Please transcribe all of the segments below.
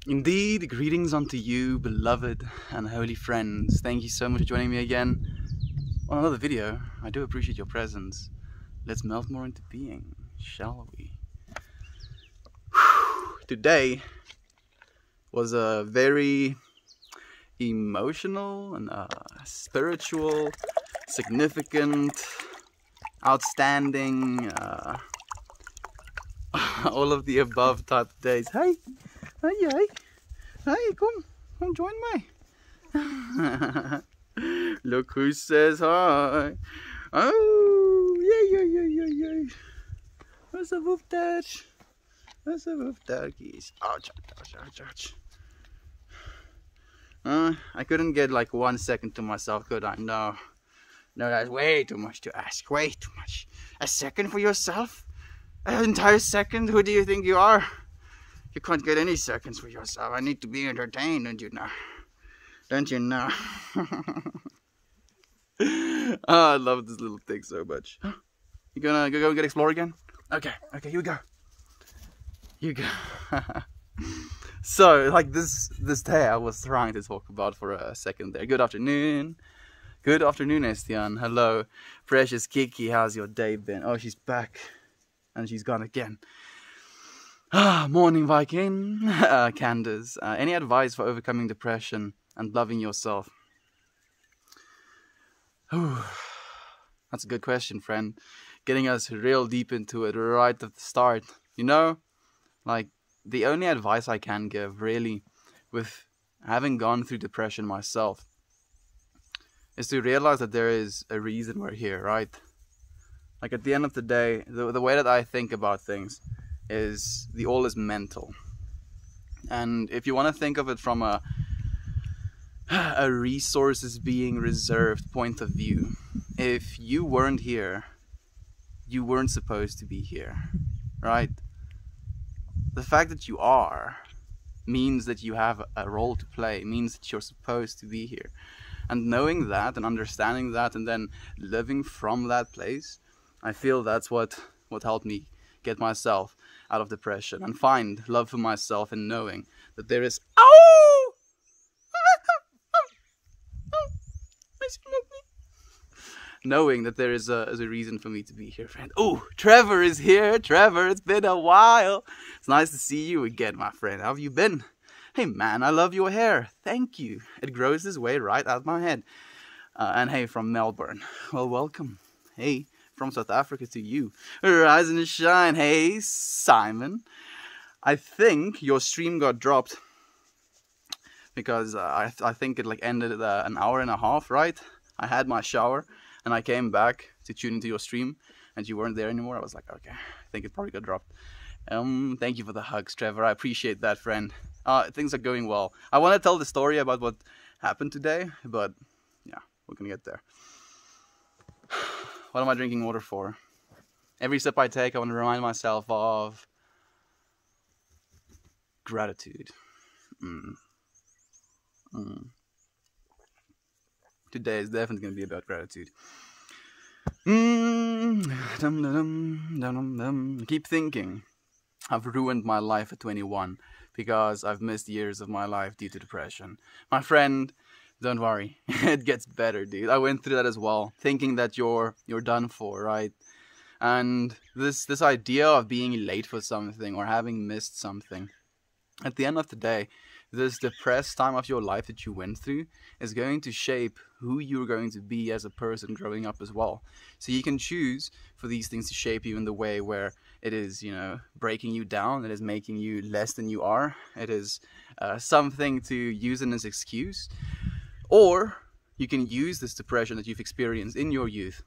Indeed, greetings unto you, beloved and holy friends. Thank you so much for joining me again on another video. I do appreciate your presence. Let's melt more into being, shall we? Today was a very emotional and spiritual, significant, outstanding, all of the above type of days. Hey, come join me. Look who says hi. Oh, yeah. What's up with that? What's up with that, geez? Ouch. I couldn't get like 1 second to myself, could I? No, that's way too much to ask. Way too much. A second for yourself? An entire second? Who do you think you are? You can't get any seconds for yourself. I need to be entertained, don't you know? Don't you know? Oh, I love this little thing so much. You gonna go get explore again? Okay, here we go. So, like this day I was trying to talk about for a second there. Good afternoon. Good afternoon, Estian. Hello. Precious Kiki, how's your day been? Oh, she's back. And she's gone again. Morning Viking. Candace. Any advice for overcoming depression and loving yourself? That's a good question, friend. Getting us real deep into it right at the start. You know, like the only advice I can give really with having gone through depression myself is to realize that there is a reason we're here, right? Like at the end of the day, the way that I think about things is the all is mental. And if you want to think of it from a resources being reserved point of view, if you weren't here, you weren't supposed to be here, right? The fact that you are means that you have a role to play, means that you're supposed to be here. And knowing that and understanding that and then living from that place, I feel that's what helped me get myself out of depression and find love for myself and knowing that there is knowing that there is a reason for me to be here, friend. Oh, Trevor is here. Trevor, it's been a while. It's nice to see you again, my friend. How have you been? Hey, man, I love your hair. Thank you. It grows this way right out my head. And hey, from Melbourne. Well, welcome. Hey, from South Africa to you. Rise and shine. Hey, Simon. I think your stream got dropped because I think it like ended at an hour and a half, right? I had my shower and I came back to tune into your stream and you weren't there anymore. I was like, okay, I think it probably got dropped. Thank you for the hugs, Trevor. I appreciate that, friend. Things are going well. I want to tell the story about what happened today, but yeah, we're gonna get there. What am I drinking water for? Every sip I take, I want to remind myself of gratitude. Today is definitely going to be about gratitude. Keep thinking. I've ruined my life at 21 because I've missed years of my life due to depression. My friend, don't worry, it gets better, dude. I went through that as well, thinking that you're done for, right? And this idea of being late for something or having missed something, at the end of the day, this depressed time of your life that you went through is going to shape who you're going to be as a person growing up as well. So you can choose for these things to shape you in the way where it is, you know, breaking you down, it is making you less than you are, it is something to use in as excuse. Or you can use this depression that you've experienced in your youth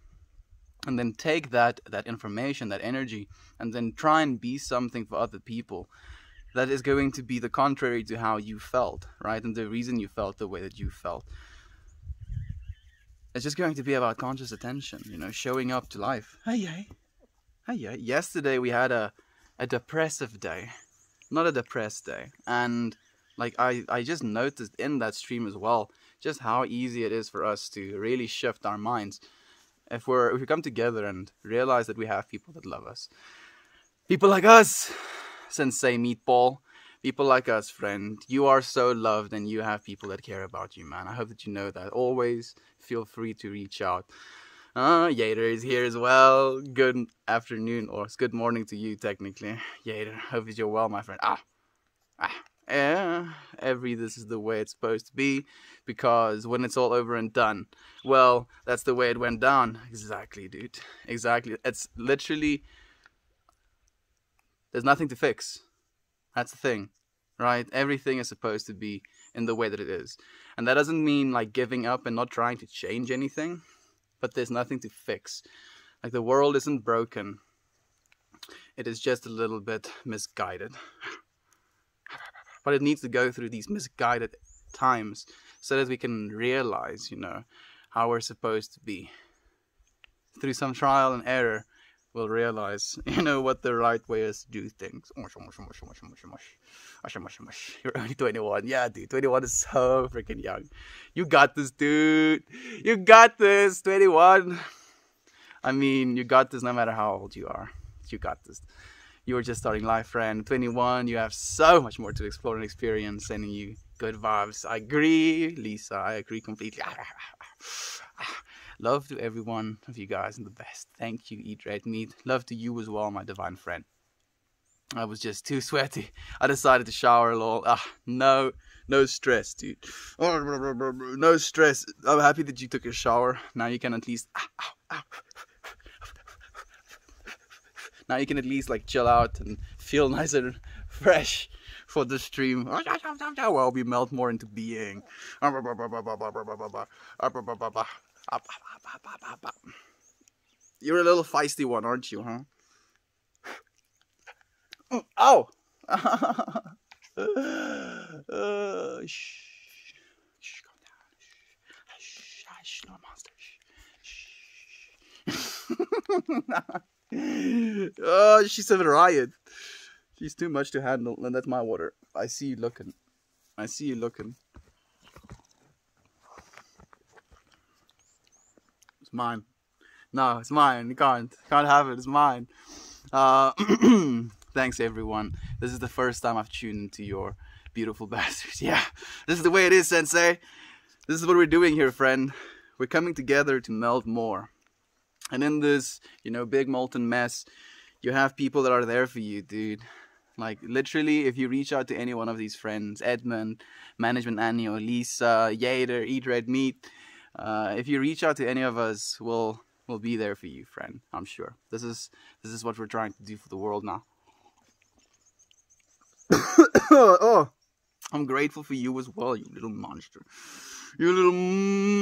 and then take that information, that energy, and then try and be something for other people that is going to be the contrary to how you felt, right? And the reason you felt the way that you felt. It's just going to be about conscious attention, you know, showing up to life. Hey. Yesterday we had a depressive day, not a depressed day. And like I just noticed in that stream as well, just how easy it is for us to really shift our minds if we come together and realize that we have people that love us. People like us, Sensei Meatball, People like us, friend. You are so loved and you have people that care about you, man. I hope that you know that. Always feel free to reach out. Yader is here as well. Good afternoon, or it's good morning to you, technically. Yader, hope that you're well, my friend. Yeah, this is the way it's supposed to be, because when it's all over and done, well, that's the way it went down. Exactly, dude. Exactly. It's literally, there's nothing to fix. That's the thing, right? Everything is supposed to be in the way that it is. And that doesn't mean like giving up and not trying to change anything, but there's nothing to fix. Like, the world isn't broken. It is just a little bit misguided. But it needs to go through these misguided times so that we can realize, how we're supposed to be. Through some trial and error, we'll realize, what the right way is to do things. You're only 21. Yeah, dude, 21 is so freaking young. You got this, dude. You got this, 21. I mean, you got this no matter how old you are. You got this. You were just starting life, friend. 21, you have so much more to explore and experience. Sending you good vibes. I agree, Lisa. I agree completely. Love to every one of you guys and the best. Thank you, Eat Red Meat. Love to you as well, my divine friend. I was just too sweaty. I decided to shower, lol. No stress, dude. No stress. I'm happy that you took a shower. Now you can at least... Now you can at least like chill out and feel nice and fresh for the stream. Well, we melt more into being. You're a little feisty one, aren't you, huh? Ow! Shh, calm down. Shh, no monster. Oh, she's a riot. She's too much to handle, and that's my water. I see you looking. It's mine. No, it's mine. You can't have it. It's mine. Thanks, everyone. This is the first time I've tuned into your beautiful bastards. Yeah, this is the way it is, Sensei. This is what we're doing here, friend. We're coming together to melt more. And in this, big molten mess, you have people that are there for you, dude. Like, literally, if you reach out to any one of these friends, Edmund, Management Annie, or Lisa, Yader, Eat Red Meat, if you reach out to any of us, we'll be there for you, friend. I'm sure. This is what we're trying to do for the world now. Oh, I'm grateful for you as well, you little monster. You little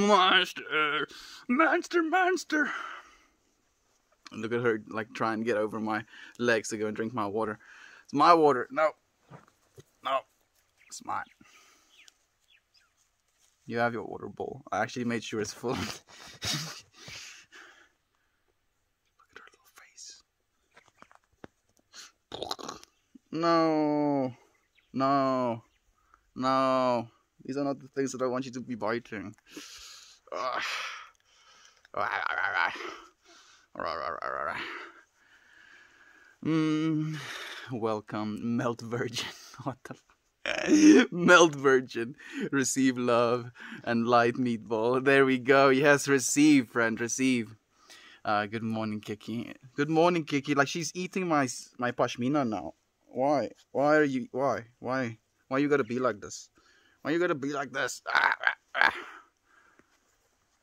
monster. Monster. Look at her, like, trying to get over my legs to go and drink my water. It's my water. No. It's mine. You have your water bowl. I actually made sure it's full. Look at her little face. No. These are not the things that I want you to be biting. Welcome, Melt Virgin. What the Melt Virgin. Receive love and light meatball. There we go. Yes, receive, friend, receive. Good morning, Kiki. Good morning, Kiki. Like, she's eating my pashmina now. Why are you you gotta be like this? Why you gotta be like this?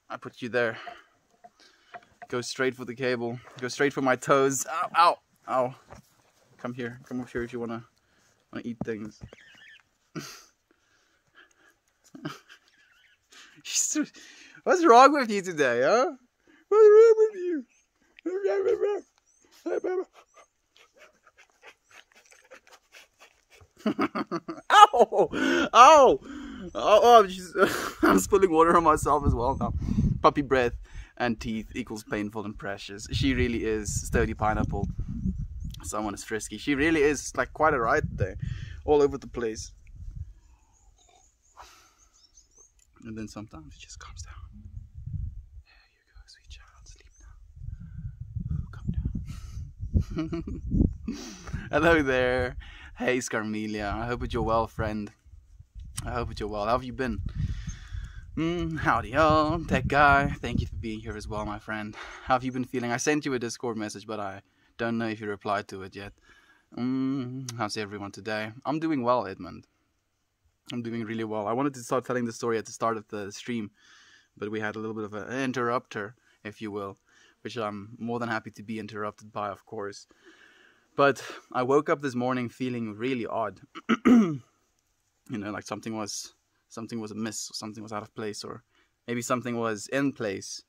I put you there. Go straight for the cable. Go straight for my toes. Ow. Come here. Come up here if you wanna eat things. What's wrong with you today, huh? What's wrong with you? Ow! I'm spilling water on myself as well now. Puppy breath and teeth equals painful and precious. She really is Sturdy Pineapple. Someone is frisky. She really is like quite a riot today. All over the place. And then sometimes it just calms down. There you go, sweet child. Sleep now. Calm down. Hello there. Hey, Scarmelia. I hope that you're well, friend. I hope that you're well. How have you been? Howdy, y'all. Tech guy. Thank you for being here as well, my friend. How have you been feeling? I sent you a Discord message, but I don't know if you replied to it yet. How's everyone today? I'm doing well, Edmund. I'm doing really well. I wanted to start telling the story at the start of the stream, but we had a little bit of an interrupter, if you will, which I'm more than happy to be interrupted by, of course. But I woke up this morning feeling really odd. You know, like something was amiss, or something was out of place, or maybe something was in place.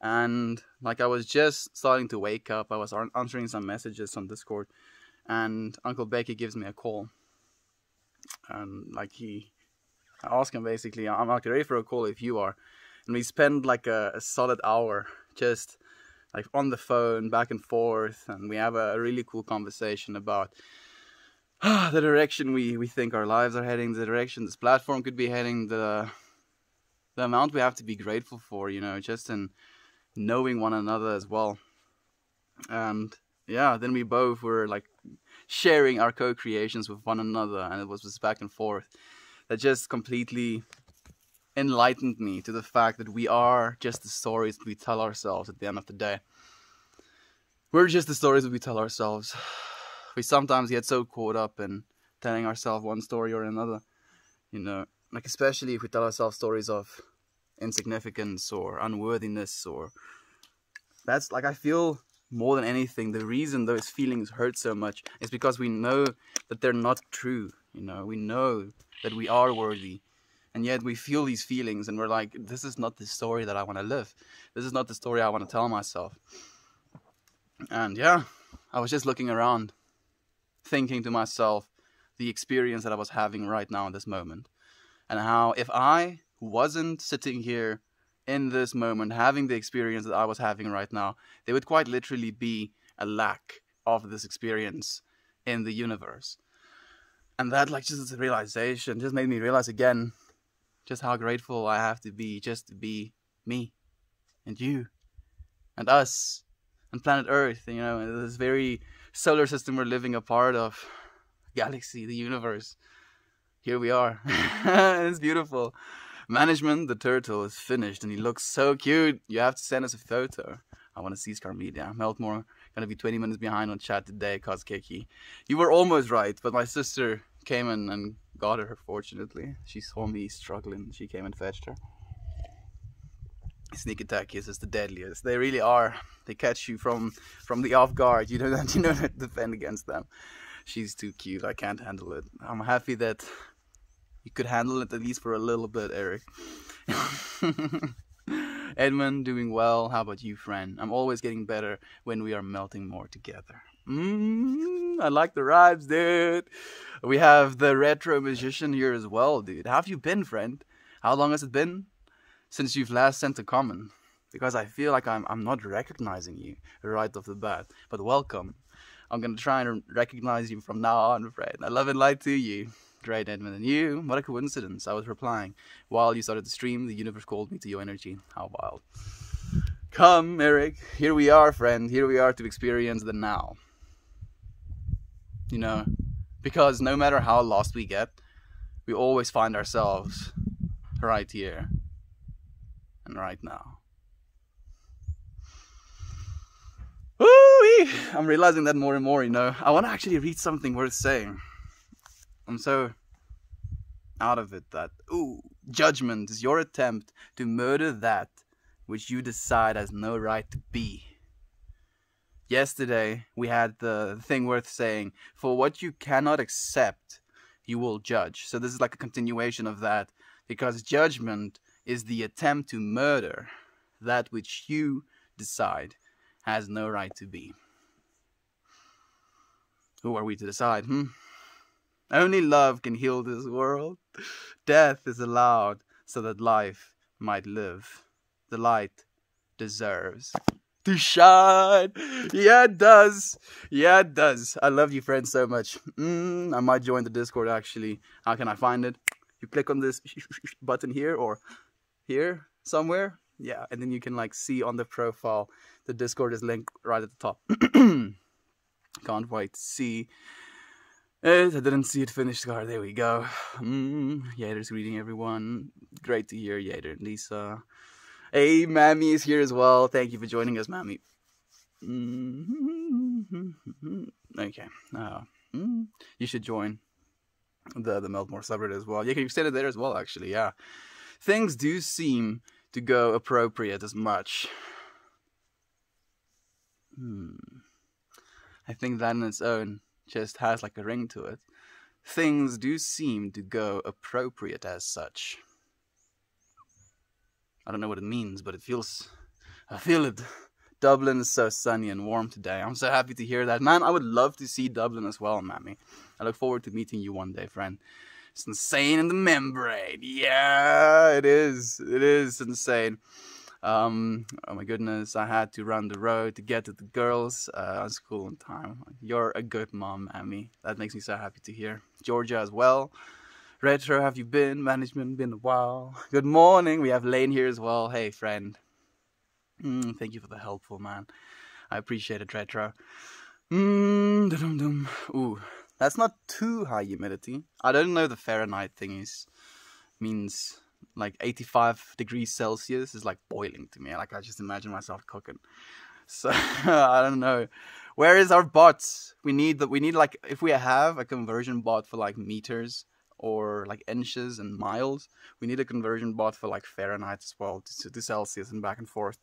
And like I was just starting to wake up, I was answering some messages on Discord, and Uncle Becky gives me a call. And like I ask him basically, I'm like ready for a call if you are. And we spend like a solid hour just like on the phone, back and forth, and we have a really cool conversation about the direction we think our lives are heading, the direction this platform could be heading, the amount we have to be grateful for, you know, just in knowing one another as well. And yeah, then we both were like sharing our co-creations with one another, and it was this back and forth that just completely enlightened me to the fact that we are just the stories that we tell ourselves at the end of the day. We're just the stories that we tell ourselves. We sometimes get so caught up in telling ourselves one story or another, you know, like especially if we tell ourselves stories of insignificance or unworthiness, or that's like, I feel more than anything, the reason those feelings hurt so much is because we know that they're not true, you know, we know that we are worthy, and yet we feel these feelings and we're like, this is not the story that I want to live. This is not the story I want to tell myself. And yeah, I was just looking around, thinking to myself the experience that I was having right now in this moment, and how if I wasn't sitting here in this moment having the experience that I was having right now, there would quite literally be a lack of this experience in the universe. And that, like, just this realization just made me realize again just how grateful I have to be just to be me and you and us and planet Earth, you know, this very solar system we're living a part of, galaxy, the universe. Here we are. It's beautiful. Management, the turtle, is finished and he looks so cute. You have to send us a photo. I want to see Scarmedia. Meltmore, gonna be 20 minutes behind on chat today, Kozkeki. You were almost right, but my sister came in and got her, fortunately. She saw me struggling. She came and fetched her. Sneak attack kisses the deadliest. They really are. They catch you from the off guard. You don't have to defend against them. She's too cute. I can't handle it. I'm happy that you could handle it at least for a little bit, Eric. Edmund, doing well. How about you, friend? I'm always getting better when we are melting more together. I like the rhymes, dude. We have the retro musician here as well, dude. How have you been, friend? How long has it been since you've last sent a comment? Because I feel like I'm not recognizing you right off the bat. But welcome. I'm gonna try and recognize you from now on, friend. I love and light to you. Great, Edmund. And you? What a coincidence. I was replying while you started the stream. The universe called me to your energy. How wild. Come, Eric. Here we are, friend. Here we are to experience the now. You know, because no matter how lost we get, we always find ourselves right here and right now. Woo-wee! I'm realizing that more and more, you know. I want to actually read something worth saying. I'm so out of it that, judgment is your attempt to murder that which you decide has no right to be. Yesterday, we had the thing worth saying, for what you cannot accept, you will judge. So this is like a continuation of that, because judgment is the attempt to murder that which you decide has no right to be. Who are we to decide, Only love can heal this world. Death is allowed so that life might live. The light deserves to shine. Yeah, it does. Yeah, it does. I love you, friend, so much. I might join the Discord, actually. How can I find it? You click on this button here or here somewhere. Yeah, and then you can like see on the profile. The Discord is linked right at the top. Can't wait to see I didn't see it finished car. There we go. Yader's greeting everyone. Great to hear Yader and Lisa. Hey, Mammy is here as well. Thank you for joining us, Mammy. Okay. You should join the Meltmore subreddit as well. You can extend it there as well, actually. Yeah. Things do seem to go appropriate as much. I think that in its own just has like a ring to it. Things do seem to go appropriate as such. I don't know what it means, but I feel it. Dublin is so sunny and warm today. I'm so happy to hear that. Man, I would love to see Dublin as well, Mammy. I look forward to meeting you one day, friend. It's insane in the membrane. Yeah, it is. It is insane. Oh my goodness, I had to run the road to get to the girls on school in time. You're a good mom, Mammy. That makes me so happy to hear. Georgia as well. Retro, have you been? Management, been a while. Good morning. We have Lane here as well. Hey, friend. Thank you for the helpful, man. I appreciate it, Retro. Ooh, that's not too high humidity. I don't know the Fahrenheit thing means like 85 degrees Celsius is like boiling to me. Like I just imagine myself cooking. So I don't know. Where is our bots? We need like, if we have a conversion bot for like meters or like inches and miles, we need a conversion bot for like Fahrenheit as well, to Celsius and back and forth.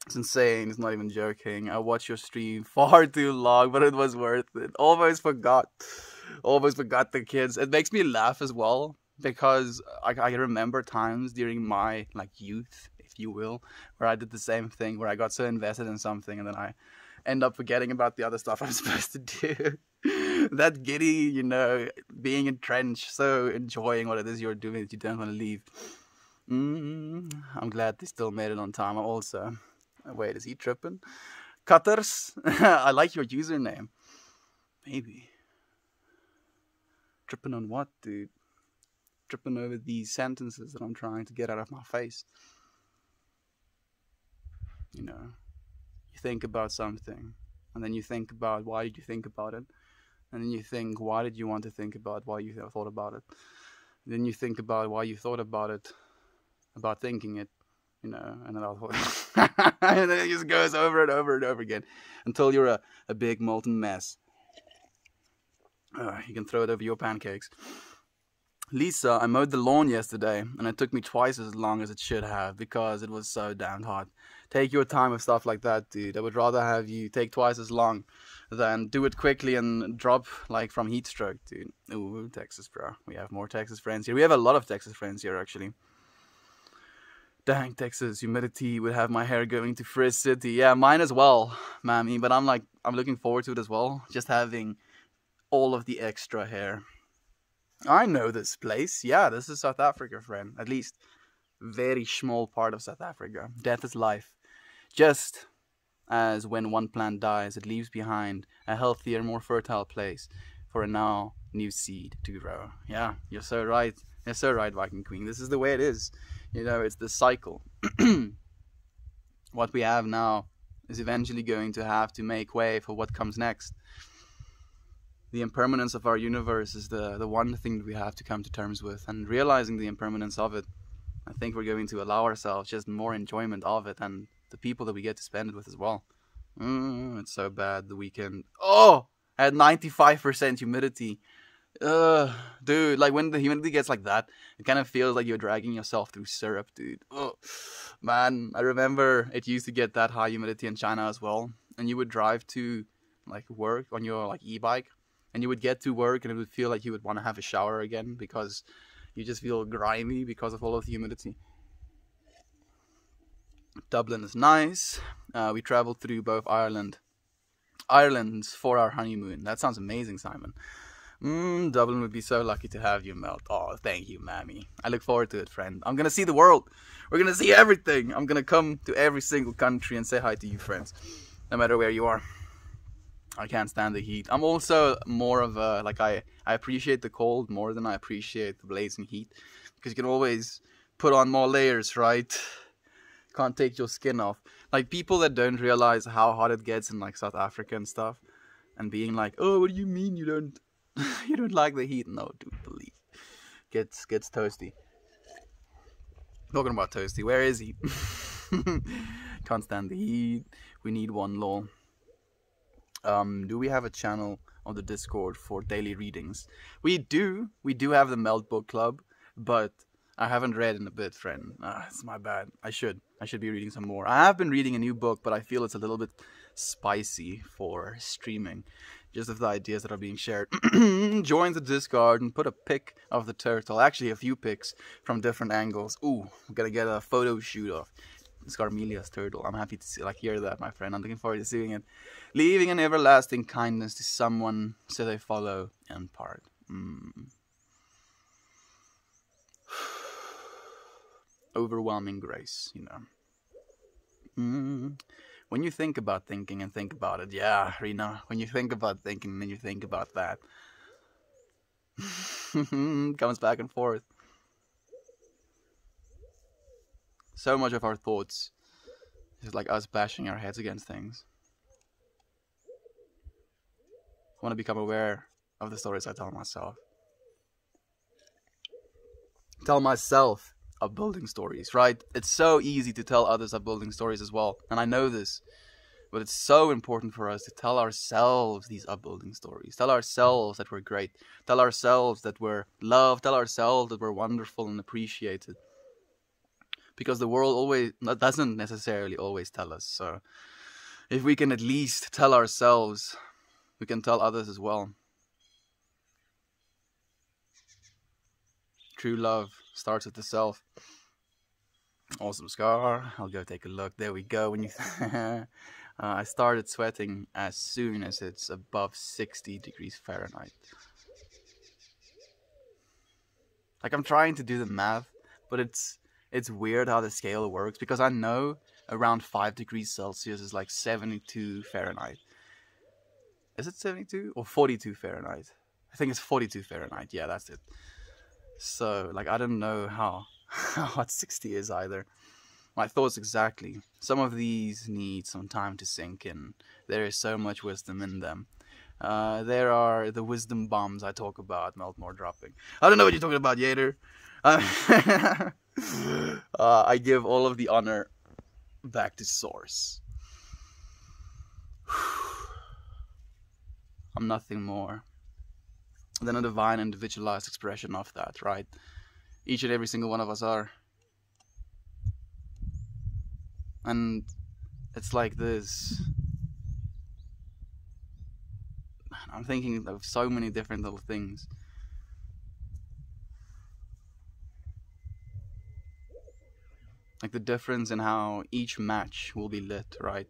It's insane. It's not even joking. I watched your stream far too long, but it was worth it. Almost forgot the kids. It makes me laugh as well, because I remember times during my like youth, if you will, where I did the same thing, where I got so invested in something and then I end up forgetting about the other stuff I'm supposed to do. That giddy, being entrenched, so enjoying what it is you're doing that you don't want to leave. I'm glad they still made it on time. I'm also... Wait, is he tripping? Cutters? I like your username. Maybe. Tripping on what, dude? Tripping over these sentences that I'm trying to get out of my face. You think about something, and then you think about why did you think about it, and then you think, why did you want to think about why you thought about it? And then you think about why you thought about it, about thinking it, and then and then it just goes over and over and over again until you're a big molten mess. You can throw it over your pancakes. Lisa, I mowed the lawn yesterday, and it took me twice as long as it should have because it was so damn hot. Take your time with stuff like that, dude. I would rather have you take twice as long than do it quickly and drop like from heat stroke, dude. Ooh, Texas, bro. We have more Texas friends here. We have a lot of Texas friends here, actually. Dang, Texas humidity would have my hair going to Frizz City. Yeah, mine as well, Mammy. But I'm looking forward to it as well. Just having all of the extra hair. I know this place. Yeah, this is South Africa, friend. At least very small part of South Africa. Death is life. Just as when one plant dies, it leaves behind a healthier, more fertile place for a now new seed to grow. Yeah, you're so right. You're so right, Viking Queen. This is the way it is. It's the cycle. What we have now is eventually going to have to make way for what comes next. The impermanence of our universe is the one thing that we have to come to terms with, and realizing the impermanence of it, I think we're going to allow ourselves just more enjoyment of it and the people that we get to spend it with as well. It's so bad the weekend. Oh, at 95% humidity. Dude, like when the humidity gets like that, it kind of feels like you're dragging yourself through syrup, dude. Oh, man, I remember it used to get that high humidity in China as well, and you would drive to like work on your like e-bike, and you would get to work and it would feel like you would want to have a shower again because you just feel grimy because of all of the humidity. Dublin is nice. We traveled through both Irelands for our honeymoon. That sounds amazing, Simon. Dublin would be so lucky to have you, Melt. Oh, thank you, Mammy. I look forward to it, friend. I'm gonna see the world. We're gonna see everything. I'm gonna come to every single country and say hi to you, friends. No matter where you are. I can't stand the heat. I'm also more of a, I appreciate the cold more than I appreciate the blazing heat. Because you can always put on more layers, right? Can't take your skin off. Like, people that don't realize how hot it gets in, like, South Africa and stuff. and being like, oh, what do you mean you don't you don't like the heat? No, dude, believe. Gets toasty. Talking about toasty, where is he? Can't stand the heat. We need one lol. Do we have a channel on the Discord for daily readings? We do have the Melt Book Club, but I haven't read in a bit, friend. It's my bad. I should be reading some more. I have been reading a new book, but I feel it's a little bit spicy for streaming. Just of the ideas that are being shared. Join the Discord and put a pic of the turtle. Actually, a few pics from different angles. Ooh, I'm gonna get a photo shoot of Scarmelia's turtle. I'm happy to see, hear that, my friend. I'm looking forward to seeing it. Leaving an everlasting kindness to someone so they follow and part. Overwhelming grace, you know. When you think about thinking and think about it, yeah, Rena, when you think about thinking and then you think about that. Comes back and forth. So much of our thoughts is like us bashing our heads against things. I want to become aware of the stories I tell myself. Tell myself upbuilding stories, right? It's so easy to tell others upbuilding stories as well, and I know this, but it's so important for us to tell ourselves these upbuilding stories. Tell ourselves that we're great. Tell ourselves that we're loved. Tell ourselves that we're wonderful and appreciated. Because the world doesn't necessarily always tell us. So if we can at least tell ourselves, we can tell others as well. True love starts with the self. Awesome scar. I'll go take a look. There we go. When you I started sweating as soon as it's above 60 degrees Fahrenheit. Like, I'm trying to do the math, but it's weird how the scale works, because I know around 5 degrees Celsius is like 72 Fahrenheit. Is it 72 or 42 Fahrenheit? I think it's 42 Fahrenheit. Yeah, that's it. So, like, I don't know how hot 60 is either. My thoughts exactly. Some of these need some time to sink in. There is so much wisdom in them. There are the wisdom bombs I talk about, Meltmore dropping. I don't know what you're talking about, Yater. I give all of the honor back to source. I'm nothing more than a divine individualized expression of that, right? Each and every single one of us are. And it's like this. I'm thinking of so many different little things. Like the difference in how each match will be lit, right?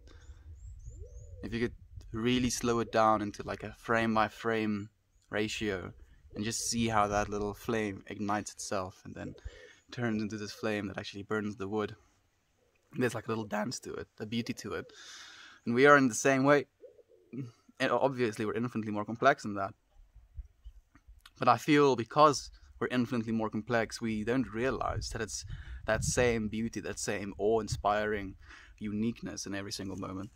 If you could really slow it down into like a frame by frame ratio and just see how that little flame ignites itself and then turns into this flame that actually burns the wood. There's like a little dance to it, a beauty to it. And we are in the same way. And obviously we're infinitely more complex than that. But I feel because we're infinitely more complex, we don't realize that it's that same beauty, that same awe-inspiring uniqueness in every single moment.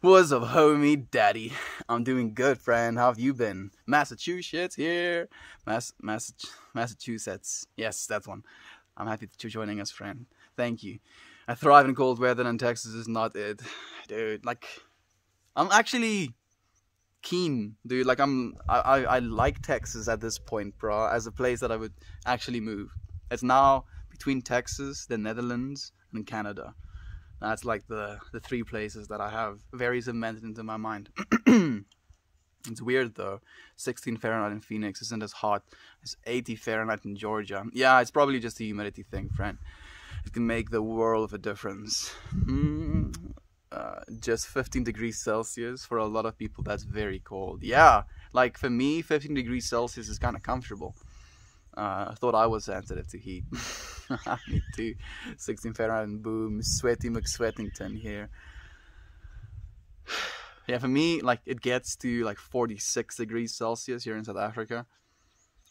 What's up, homie, daddy? I'm doing good, friend. How have you been? Massachusetts here. Massachusetts. Yes, that's one. I'm happy that you're joining us, friend. Thank you. I thrive in cold weather, and Texas is not it. Dude, like, I'm actually keen, dude. Like, I like Texas at this point, bro, as a place that I would actually move. It's now between Texas, the Netherlands, and Canada. That's like the three places that I have very cemented into my mind. It's weird though. 16 Fahrenheit in Phoenix isn't as hot as 80 Fahrenheit in Georgia. Yeah, it's probably just a humidity thing, friend. It can make the world of a difference. Just 15 degrees Celsius, for a lot of people that's very cold. Yeah, like for me, 15 degrees Celsius is kind of comfortable. I thought I was sensitive to heat. Me too. 16 Fahrenheit and boom, sweaty McSweatington here. Yeah, for me, like, it gets to like 46 degrees Celsius here in South Africa,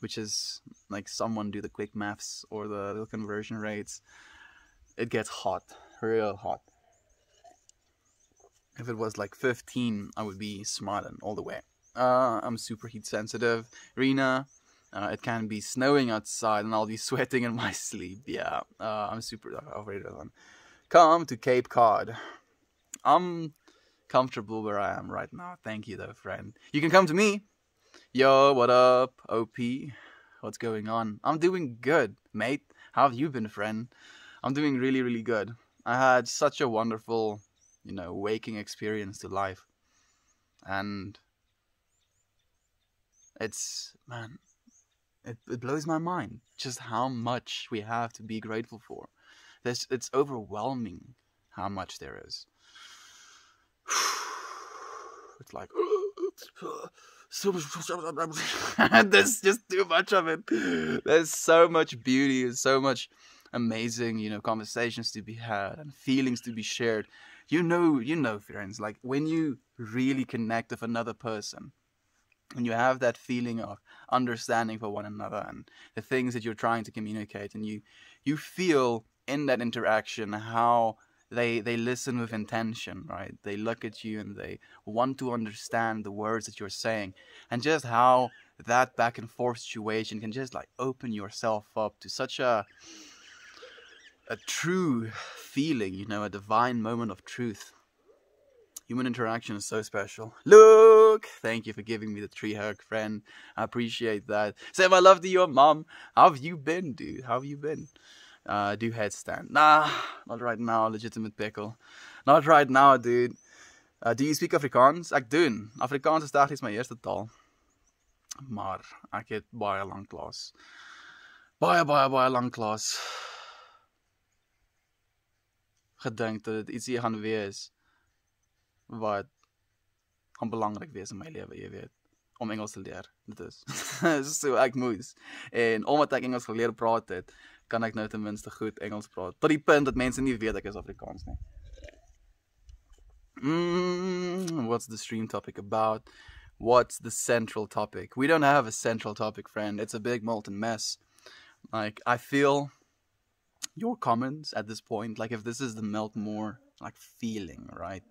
which is like, someone do the quick maths or the conversion rates. It gets hot, real hot. If it was like 15, I would be smiling all the way. I'm super heat sensitive. Rena, it can be snowing outside and I'll be sweating in my sleep. Yeah, I'm super overrated on. Come to Cape Cod. I'm comfortable where I am right now. Thank you though, friend. You can come to me. Yo, what up, OP? What's going on? I'm doing good, mate. How have you been, friend? I'm doing really, really good. I had such a wonderful, waking experience to life. And man, it blows my mind just how much we have to be grateful for. It's overwhelming how much there is. It's like there's just too much of it. There's so much beauty and so much amazing, conversations to be had and feelings to be shared. Friends, like when you really connect with another person and you have that feeling of understanding for one another and the things that you're trying to communicate, and you feel in that interaction how they listen with intention, right? They look at you and they want to understand the words that you're saying, and just how that back and forth situation can just like open yourself up to such a true feeling, a divine moment of truth. Human interaction is so special. Look, thank you for giving me the tree hug, friend. I appreciate that. Say my love to your mom. How have you been, dude? How have you been? Do headstand. Nah, not right now, legitimate pickle. Not right now, dude. Do you speak Afrikaans? Ek doen. Afrikaans is tegnies my eerste taal. Maar ek het baie lank klas. Baie lank klas. Gedink dat dit ietsie gaan wees wat gaan belangrik wees in my lewe, jy weet, om Engels te leer. Dit is. So ek moes. En omdat ek Engels geleer praat het, kan ek nou ten minste goed Engels praat. Tot die punt dat mense nie weet ek is Afrikaans nie. What's the stream topic about? What's the central topic? We don't have a central topic, friend. It's a big molten mess. Like, I feel your comments at this point, like if this is the melt more like feeling, right?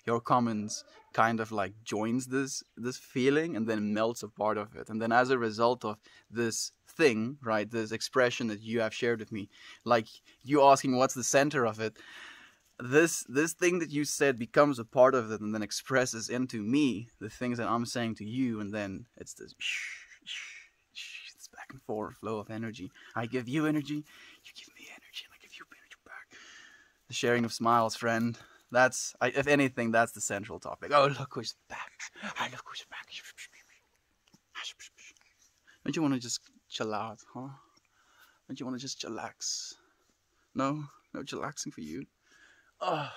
Your comments kind of like joins this feeling and then melts a part of it. And then as a result of this thing, right, this expression that you have shared with me, like you asking what's the center of it, this thing that you said becomes a part of it and then expresses into me the things that I'm saying to you, and then it's this back and forth flow of energy. I give you energy, you give me energy, and I give you energy back. The sharing of smiles, friend. If anything, that's the central topic. Oh, look who's back. Look who's back. Don't you want to just chill out, huh? Don't you want to just chillax? No chillaxing for you. Oh.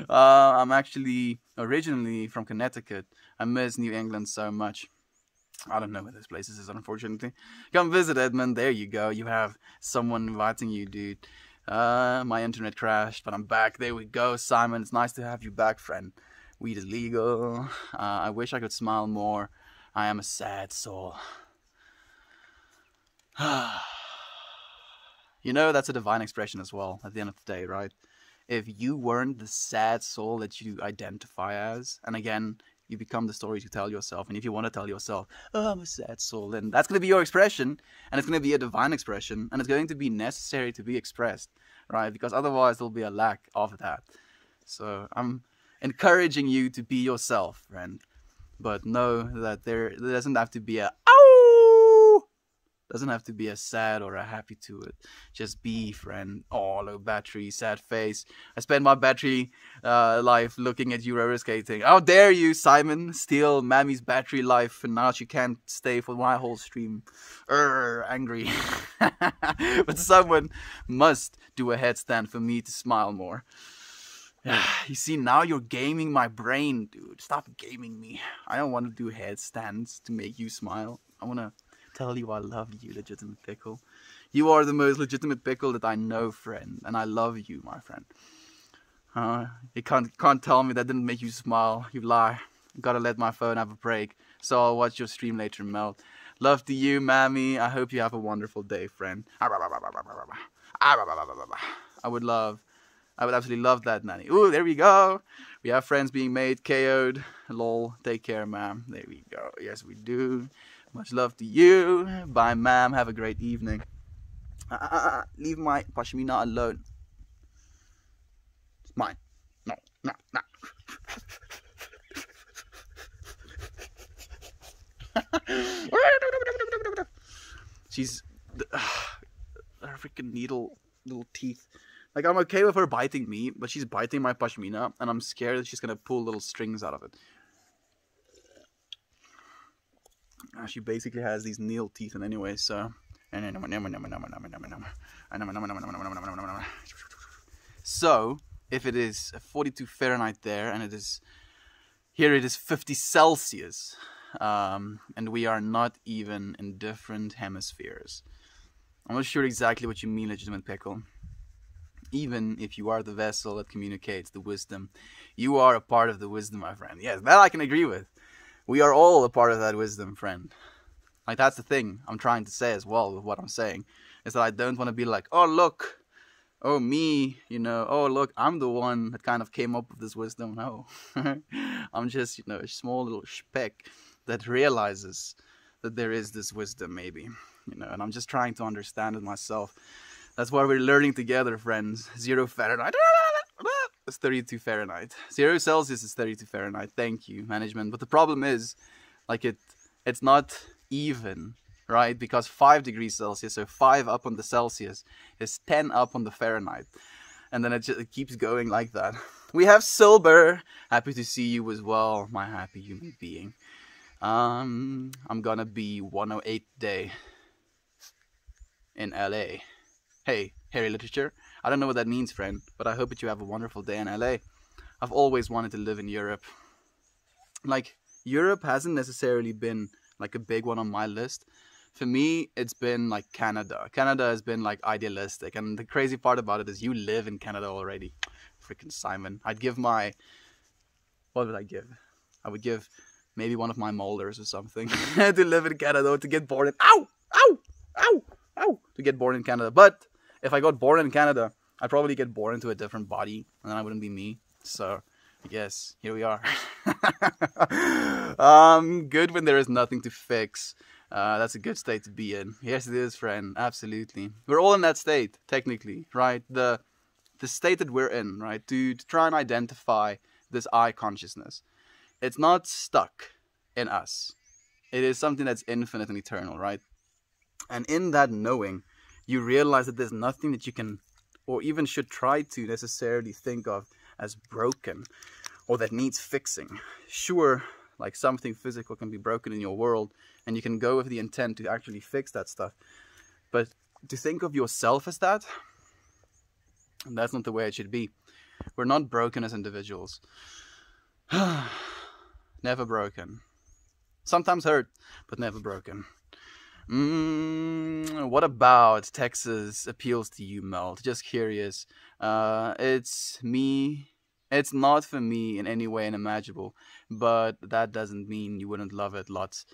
I'm actually originally from Connecticut. I miss New England so much. I don't know where this place is, unfortunately. Come visit Edmond. There you go. You have someone inviting you, dude. My internet crashed, but I'm back. There we go, Simon. It's nice to have you back, friend. Weed is legal. I wish I could smile more. I am a sad soul. That's a divine expression as well, at the end of the day, right? If you weren't the sad soul that you identify as, and again, you become the stories you tell yourself, and if you want to tell yourself, oh, I'm a sad soul, then that's going to be your expression, and it's going to be a divine expression, and it's going to be necessary to be expressed, right? Because otherwise there'll be a lack of that. So I'm encouraging you to be yourself, friend, but know that there doesn't have to be a doesn't have to be a sad or a happy to it. Just be, friend. Oh, low battery, sad face. I spend my battery life looking at you roller skating. How dare you, Simon, steal Mammy's battery life, and now she can't stay for my whole stream. Angry. But someone must do a headstand for me to smile more. You see, now you're gaming my brain, dude. Stop gaming me. I don't want to do headstands to make you smile. I want to tell you I love you, legitimate pickle. You are the most legitimate pickle that I know, friend, and I love you, my friend. You can't tell me that didn't make you smile. You lie. Gotta let my phone have a break, so I'll watch your stream later melt. Love to you, Mammy. I hope you have a wonderful day, friend. I would love I would absolutely love that, Nanny. Ooh, there we go. We have friends being made, KO'd. Lol, take care, ma'am. There we go. Yes, we do. Much love to you. Bye, ma'am. Have a great evening. Leave my pashmina alone. It's mine. No, no, no. She's her freaking little teeth. Like, I'm okay with her biting me, but she's biting my pashmina, and I'm scared that she's gonna pull little strings out of it. She basically has these nail teeth in anyway, so. So, if it is 42 Fahrenheit there, and it is 50 Celsius, and we are not even in different hemispheres. I'm not sure exactly what you mean, Legitimate Pickle. Even if you are the vessel that communicates the wisdom, you are a part of the wisdom, my friend. Yes, that I can agree with. We are all a part of that wisdom, friend. Like, that's the thing I'm trying to say as well with what I'm saying. Is that I don't want to be like, oh, look, oh, me, you know, oh, look, I'm the one that kind of came up with this wisdom. No. I'm just, you know, a small little speck that realizes that there is this wisdom, maybe. You know, and I'm just trying to understand it myself. That's why we're learning together, friends. 0 Fahrenheit. It's 32 Fahrenheit. 0 Celsius is 32 Fahrenheit. Thank you, management. But the problem is, like, it's not even, right? Because 5 degrees Celsius, so 5 up on the Celsius, is 10 up on the Fahrenheit. And then it keeps going like that. We have Silber. Happy to see you as well, my happy human being. I'm gonna be 108 day in LA. Hey, Harry Literature. I don't know what that means, friend, but I hope that you have a wonderful day in LA. I've always wanted to live in Europe. Like, Europe hasn't necessarily been like a big one on my list. For me, it's been like Canada. Canada has been like idealistic, and the crazy part about it is you live in Canada already. Freaking Simon. I'd give my... What would I give? I would give maybe one of my molars or something to live in Canada, or to get born in... Ow! Ow! Ow! Ow! To get born in Canada. But if I got born in Canada, I'd probably get born into a different body, and then I wouldn't be me. So, yes, here we are. Good when there is nothing to fix. That's a good state to be in. Yes, it is, friend. Absolutely. We're all in that state, technically, right? The state that we're in, right? To try and identify this I consciousness. It's not stuck in us. It is something that's infinite and eternal, right? And in that knowing, you realize that there's nothing that you can, or even should try to necessarily think of as broken, or that needs fixing. Sure, like something physical can be broken in your world, and you can go with the intent to actually fix that stuff. But to think of yourself as that, that's not the way it should be. We're not broken as individuals. Never broken. Sometimes hurt, but never broken. What about Texas appeals to you, Melt? Just curious. It's me. It's not for me in any way unimaginable, but that doesn't mean you wouldn't love it. Lots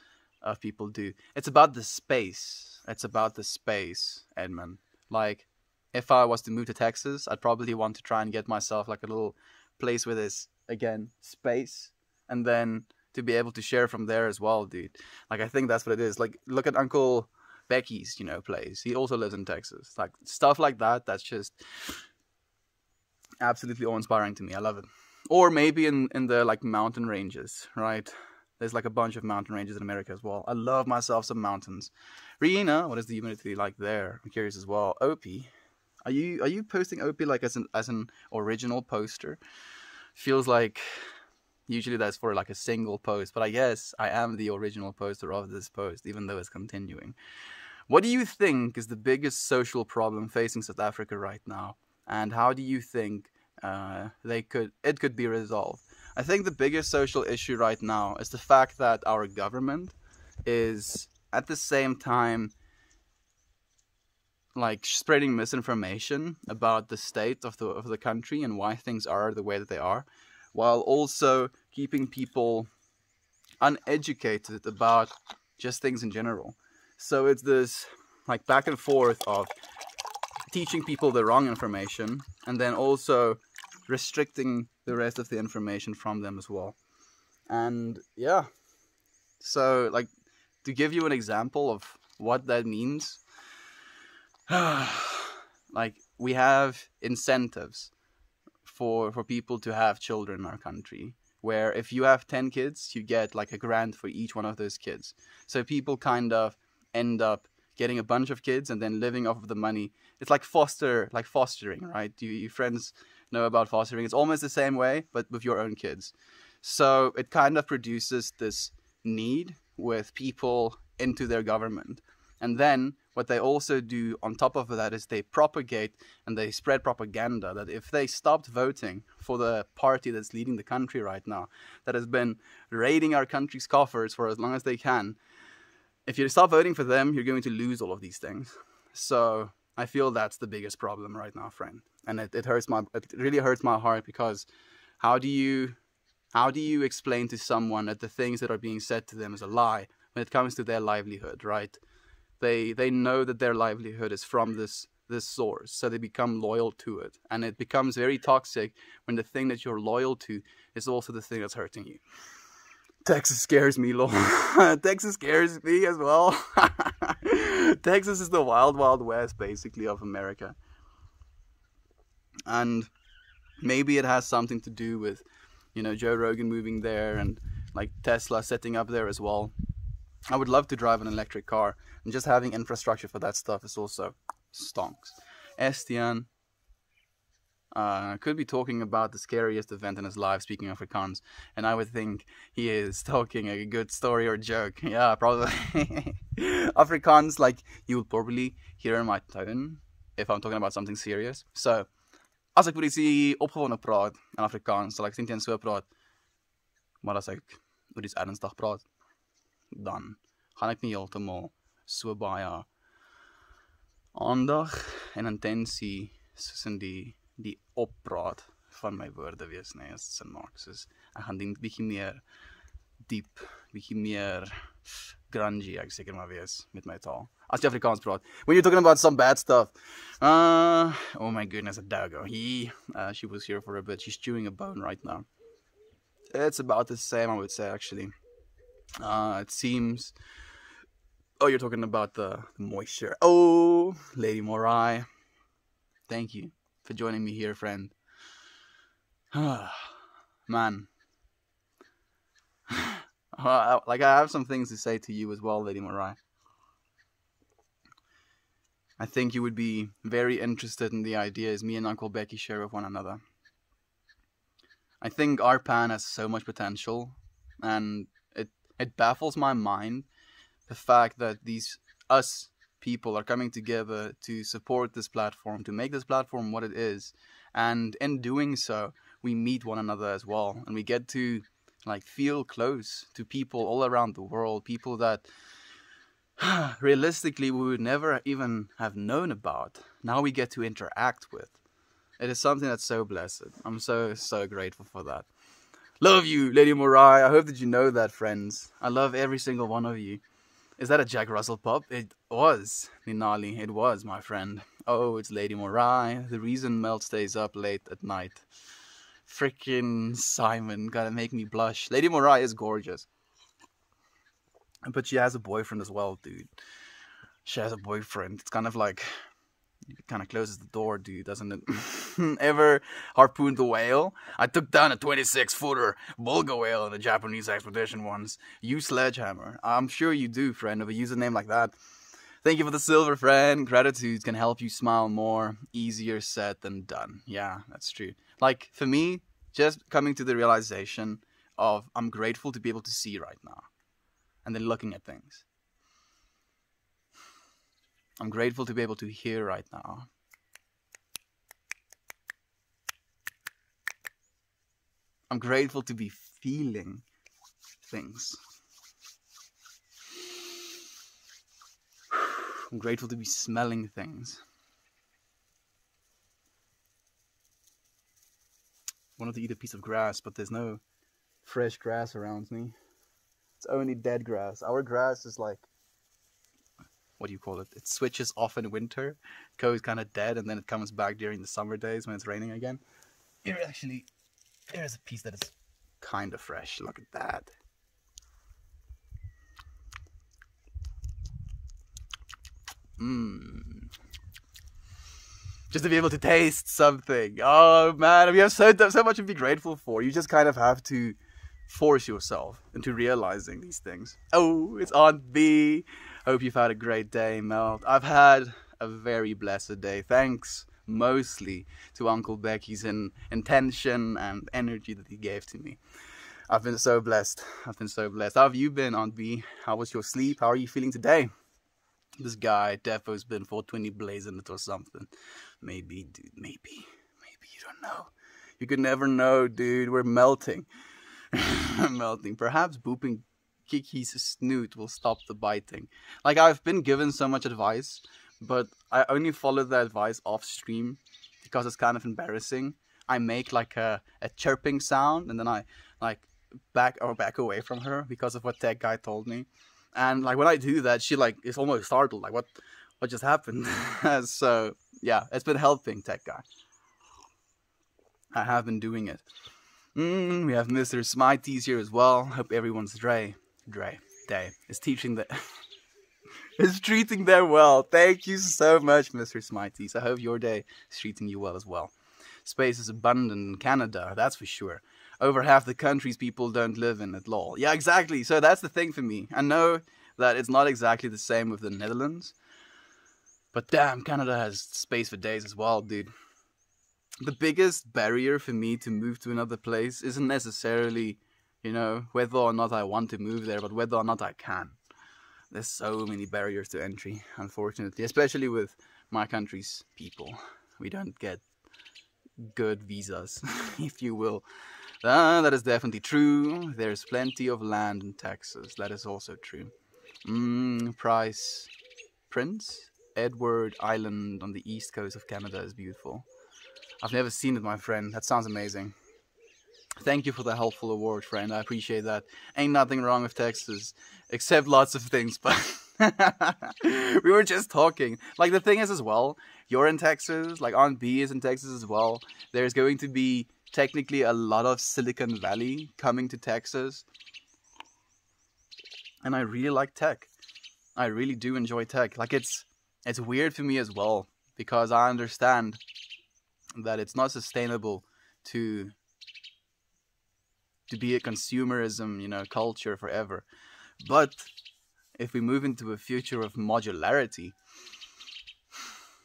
of people do. It's about the space. It's about the space, Edmund. Like, if I was to move to Texas, I'd probably want to try and get myself like a little place with this, again, space, and then to be able to share from there as well, dude. Like, I think that's what it is. Like, look at Uncle Becky's, you know, place. He also lives in Texas. Like, stuff like that, that's just absolutely awe-inspiring to me. I love it. Or maybe in the, like, mountain ranges, right? There's, like, a bunch of mountain ranges in America as well. I love myself some mountains. Rihanna, what is the humidity like there? I'm curious as well. Opie, are you posting Opie, like, as an original poster? Feels like... Usually that's for like a single post, but I guess I am the original poster of this post, even though it's continuing. What do you think is the biggest social problem facing South Africa right now? And how do you think it could be resolved? I think the biggest social issue right now is the fact that our government is at the same time like spreading misinformation about the state of the country and why things are the way that they are, while also keeping people uneducated about just things in general. So it's this like back and forth of teaching people the wrong information, and then also restricting the rest of the information from them as well. And yeah, so like, to give you an example of what that means, like, we have incentives for people to have children in our country, where if you have 10 kids, you get like a grant for each one of those kids. So people kind of end up getting a bunch of kids and then living off of the money. It's like fostering, right? You friends know about fostering. It's almost the same way, but with your own kids. So it kind of produces this need with people into their government. And then what they also do on top of that is they propagate and they spread propaganda that if they stopped voting for the party that's leading the country right now, that has been raiding our country's coffers for as long as they can, if you stop voting for them, you're going to lose all of these things. So I feel that's the biggest problem right now, friend. And it really hurts my heart, because how do you explain to someone that the things that are being said to them is a lie when it comes to their livelihood, right? They know that their livelihood is from this source, so they become loyal to it. And it becomes very toxic when the thing that you're loyal to is also the thing that's hurting you. Texas scares me, lol. Texas scares me as well. Texas is the wild, wild west, basically, of America. And maybe it has something to do with, Joe Rogan moving there and like Tesla setting up there as well. I would love to drive an electric car, and just having infrastructure for that stuff is also stonks. Estian could be talking about the scariest event in his life, speaking Afrikaans, and I would think he is talking a good story or joke. Yeah, probably. Afrikaans, like, you will probably hear in my tone if I'm talking about something serious. So, as ek met die opgewonde praat in Afrikaans, sal ek teen so praat. Maar as ek oor iets ernstig praat, dan gaan ek nie heeltemal so baie aandag en intensie soos in die oppraat van my woorde wees, nee, as dit sin maak. Soos, ek gaan bietjie meer diep, bietjie meer grungy, ek seker maar wees met my taal. As jy Afrikaans praat. When you're talking about some bad stuff, oh my goodness, a doggo. She was here for a bit. She's chewing a bone right now. It's about the same, I would say, actually. It seems... Oh, you're talking about the moisture. Oh, Lady Morai. Thank you for joining me here, friend. Man. Like, I have some things to say to you as well, Lady Morai. I think you would be very interested in the ideas me and Uncle Becky share with one another. I think our pan has so much potential, and it baffles my mind the fact that us people are coming together to support this platform, to make this platform what it is, and in doing so, we meet one another as well, and we get to like feel close to people all around the world, people that realistically we would never even have known about. Now we get to interact with. It is something that's so blessed. I'm so grateful for that. Love you, Lady Morai. I hope that you know that, friends. I love every single one of you. Is that a Jack Russell pop? It was, Ninali. It was, my friend. Oh, it's Lady Morai. The reason Mel stays up late at night. Freaking Simon. Gotta make me blush. Lady Morai is gorgeous. But she has a boyfriend as well, dude. She has a boyfriend. It's kind of like... It kind of closes the door, dude, doesn't it? Ever harpooned a whale? I took down a 26-footer Bulga whale in a Japanese expedition once. Use Sledgehammer. I'm sure you do, friend, of a username like that. Thank you for the silver, friend. Gratitude can help you smile more. Easier said than done. Yeah, that's true. Like, for me, just coming to the realization of I'm grateful to be able to see right now. And then looking at things. I'm grateful to be able to hear right now. I'm grateful to be feeling things. I'm grateful to be smelling things. I wanted to eat a piece of grass, but there's no fresh grass around me. It's only dead grass. Our grass is like what do you call it? It switches off in winter, goes kind of dead, and then it comes back during the summer days when it's raining again. Here actually, there's a piece that is kind of fresh. Look at that. Just to be able to taste something. Oh man, we have so much to be grateful for. You just kind of have to force yourself into realizing these things. Oh, it's Aunt B. Hope you've had a great day, Mel. I've had a very blessed day. Thanks mostly to Uncle Becky's intention and energy that he gave to me. I've been so blessed. I've been so blessed. How have you been, Aunt B? How was your sleep? How are you feeling today? This guy, Defo's been 420 blazing it or something. Maybe, dude, maybe. Maybe, you don't know. You could never know, dude. We're melting. Melting. Perhaps booping Kiki's snoot will stop the biting. Like, I've been given so much advice, but I only follow the advice off stream because it's kind of embarrassing. I make like a chirping sound, and then I like back away from her because of what Tech Guy told me. And like when I do that, she like is almost startled, like what just happened? So yeah, it's been helping, Tech Guy. I have been doing it. We have Mr. Smities here as well. Hope everyone's day is teaching the is treating them well. Thank you so much, Mr. Smities. I hope your day is treating you well as well. Space is abundant in Canada, that's for sure. Over half the countries people don't live in at all. Yeah, exactly. So that's the thing for me. I know that it's not exactly the same with the Netherlands. But damn, Canada has space for days as well, dude. The biggest barrier for me to move to another place isn't necessarily, you know, whether or not I want to move there, but whether or not I can. There's so many barriers to entry, unfortunately. Especially with my country's people. We don't get good visas, if you will. That is definitely true. There's plenty of land in Texas. That is also true. Prince Edward Island on the east coast of Canada is beautiful. I've never seen it, my friend. That sounds amazing. Thank you for the helpful award, friend. I appreciate that. Ain't nothing wrong with Texas, except lots of things, but we were just talking. Like, the thing is as well, you're in Texas, like Aunt B is in Texas as well. There's going to be technically a lot of Silicon Valley coming to Texas. And I really like tech. I really do enjoy tech. Like, it's weird for me as well, because I understand that it's not sustainable to be a consumerism, you know, culture forever. But if we move into a future of modularity,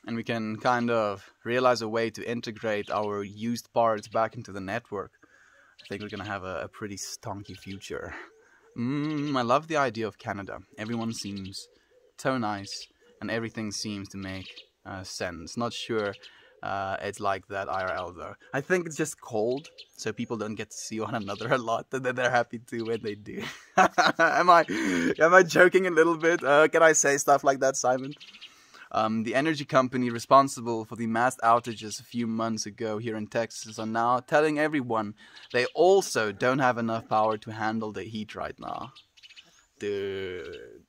and we can kind of realize a way to integrate our used parts back into the network, I think we're gonna have a pretty stonky future. I love the idea of Canada. Everyone seems so nice, and everything seems to make sense. Not sure it's like that IRL though. I think it's just cold, so people don't get to see one another a lot, and then they're happy to when they do. Am I joking a little bit? Can I say stuff like that, Simon? The energy company responsible for the mass outages a few months ago here in Texas are now telling everyone they also don't have enough power to handle the heat right now. Dude,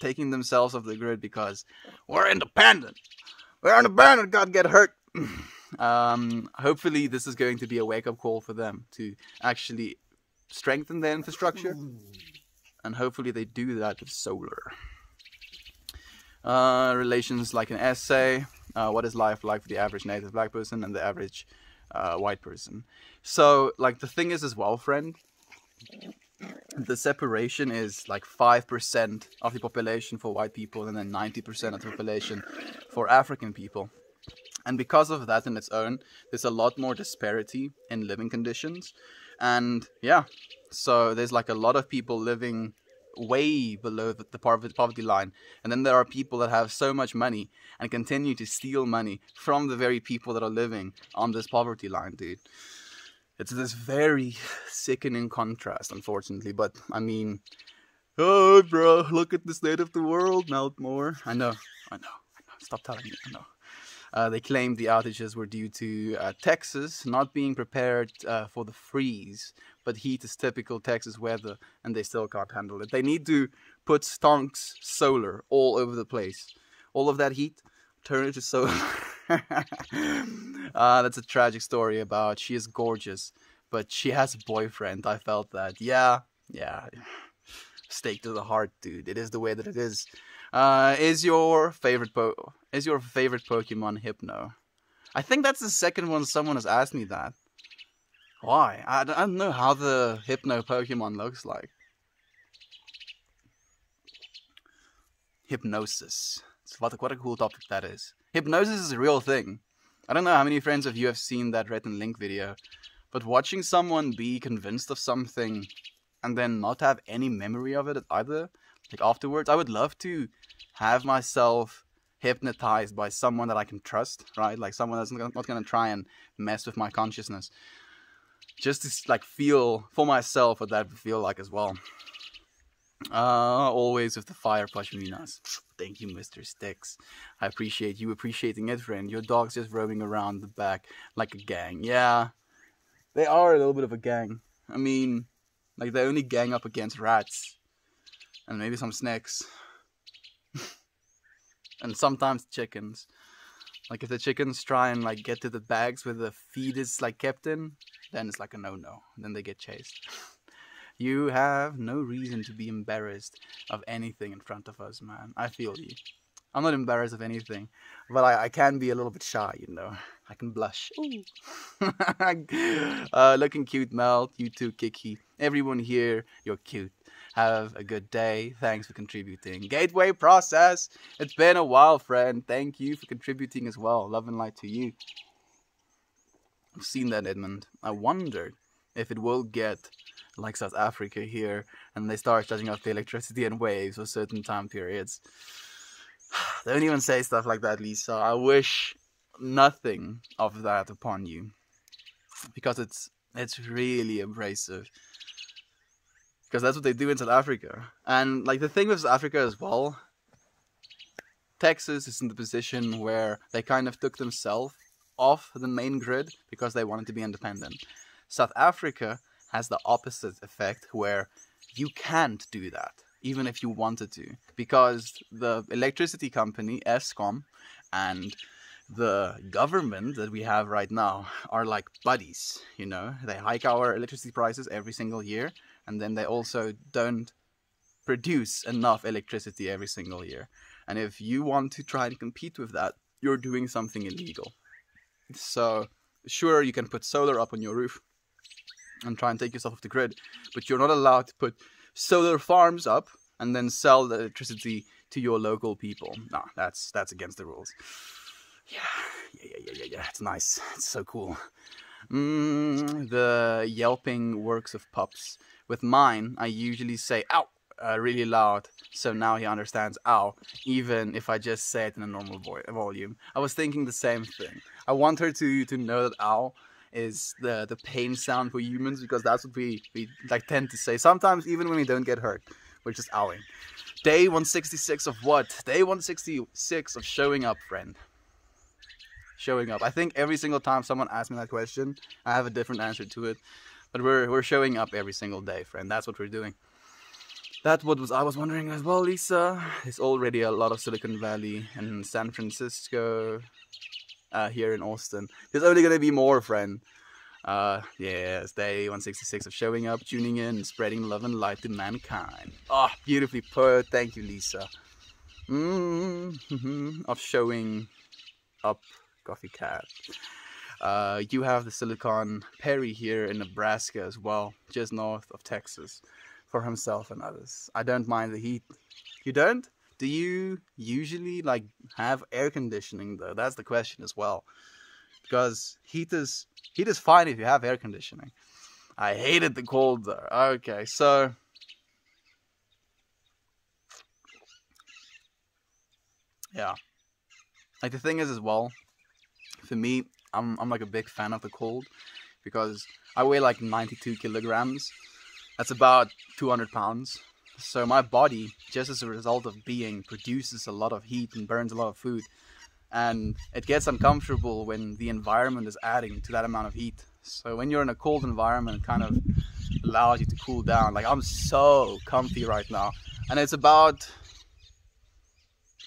taking themselves off the grid because we're independent. We're independent, God get hurt. Hopefully this is going to be a wake-up call for them to actually strengthen their infrastructure. And hopefully they do that with solar. Relations like an essay. What is life like for the average native black person and the average white person? So, like, the thing is as well, friend, the separation is like 5% of the population for white people and then 90% of the population for African people. And because of that in its own, there's a lot more disparity in living conditions. And yeah, so there's like a lot of people living way below the poverty line, and then there are people that have so much money and continue to steal money from the very people that are living on this poverty line, dude. It's this very sickening contrast, unfortunately, but I mean, oh bro, look at the state of the world, Meltmore. I know, stop telling me, I know. They claimed the outages were due to Texas not being prepared for the freeze but heat is typical Texas weather, and they still can't handle it. They need to put stonks solar all over the place. All of that heat, turn it to solar. That's a tragic story about, she is gorgeous, but she has a boyfriend. I felt that. Yeah. Stake to the heart, dude. It is the way that it is. Is your favorite Pokemon Hypno? I think that's the second one someone has asked me that. Why? I don't know how the Hypno Pokemon looks like. Hypnosis. What a cool topic that is. Hypnosis is a real thing. I don't know how many friends of you have seen that Rhett and Link video, but watching someone be convinced of something and then not have any memory of it either, like afterwards, I would love to have myself hypnotized by someone that I can trust, right? Like someone that's not going to try and mess with my consciousness. Just to like feel for myself what that would feel like as well. Always with the fire pashminas. Thank you, Mr. Sticks. I appreciate you appreciating it, friend. Your dog's just roaming around the back like a gang. Yeah, they are a little bit of a gang. I mean, like they only gang up against rats. And maybe some snakes. And sometimes chickens. Like if the chickens try and like get to the bags where the feed is like kept in, then it's like a no-no. Then they get chased. You have no reason to be embarrassed of anything in front of us, man. I feel you. I'm not embarrassed of anything, but I can be a little bit shy, you know. I can blush. Looking cute, Mel. You too, Kiki. Everyone here, you're cute. Have a good day. Thanks for contributing. Gateway Process. It's been a while, friend. Thank you for contributing as well. Love and light to you. I've seen that, Edmund. I wondered if it will get like South Africa here and they start shutting off the electricity and waves for certain time periods. Don't even say stuff like that, Lisa. I wish nothing of that upon you, because it's really abrasive, because that's what they do in South Africa. And like the thing with South Africa as well, Texas is in the position where they kind of took themselves off the main grid because they wanted to be independent. South Africa has the opposite effect, where you can't do that even if you wanted to, because the electricity company Eskom and the government that we have right now are like buddies, you know. They hike our electricity prices every single year, and then they also don't produce enough electricity every single year. And if you want to try and compete with that, you're doing something illegal. So sure, you can put solar up on your roof and try and take yourself off the grid, but you're not allowed to put solar farms up and then sell the electricity to your local people. No, that's against the rules. Yeah. It's nice. It's so cool. The yelping works of pups. With mine, I usually say ow really loud, so now he understands ow, even if I just say it in a normal volume. I was thinking the same thing. I want her to know that ow is the pain sound for humans, because that's what we like tend to say sometimes, even when we don't get hurt. We're just owing. Day 166 of what? Day 166 of showing up, friend. Showing up. I think every single time someone asks me that question, I have a different answer to it. But we're showing up every single day, friend. That's what we're doing. That's what I was wondering as well, Lisa. There's already a lot of Silicon Valley and San Francisco here in Austin. There's only going to be more, friend. Yes, day 166 of showing up, tuning in, and spreading love and light to mankind. Oh, beautifully put. Thank you, Lisa. Of showing up, Coffee Cat. You have the Silicon Perry here in Nebraska as well, just north of Texas, for himself and others. I don't mind the heat. You don't? Do you usually like have air conditioning though? That's the question as well. Because heat is fine if you have air conditioning. I hated the cold though. Okay, so yeah. Like the thing is as well, for me, I'm like a big fan of the cold, because I weigh like 92 kilograms. That's about 200 pounds. So my body, just as a result of produces a lot of heat and burns a lot of food. And it gets uncomfortable when the environment is adding to that amount of heat. So when you're in a cold environment, it kind of allows you to cool down. Like, I'm so comfy right now, and it's about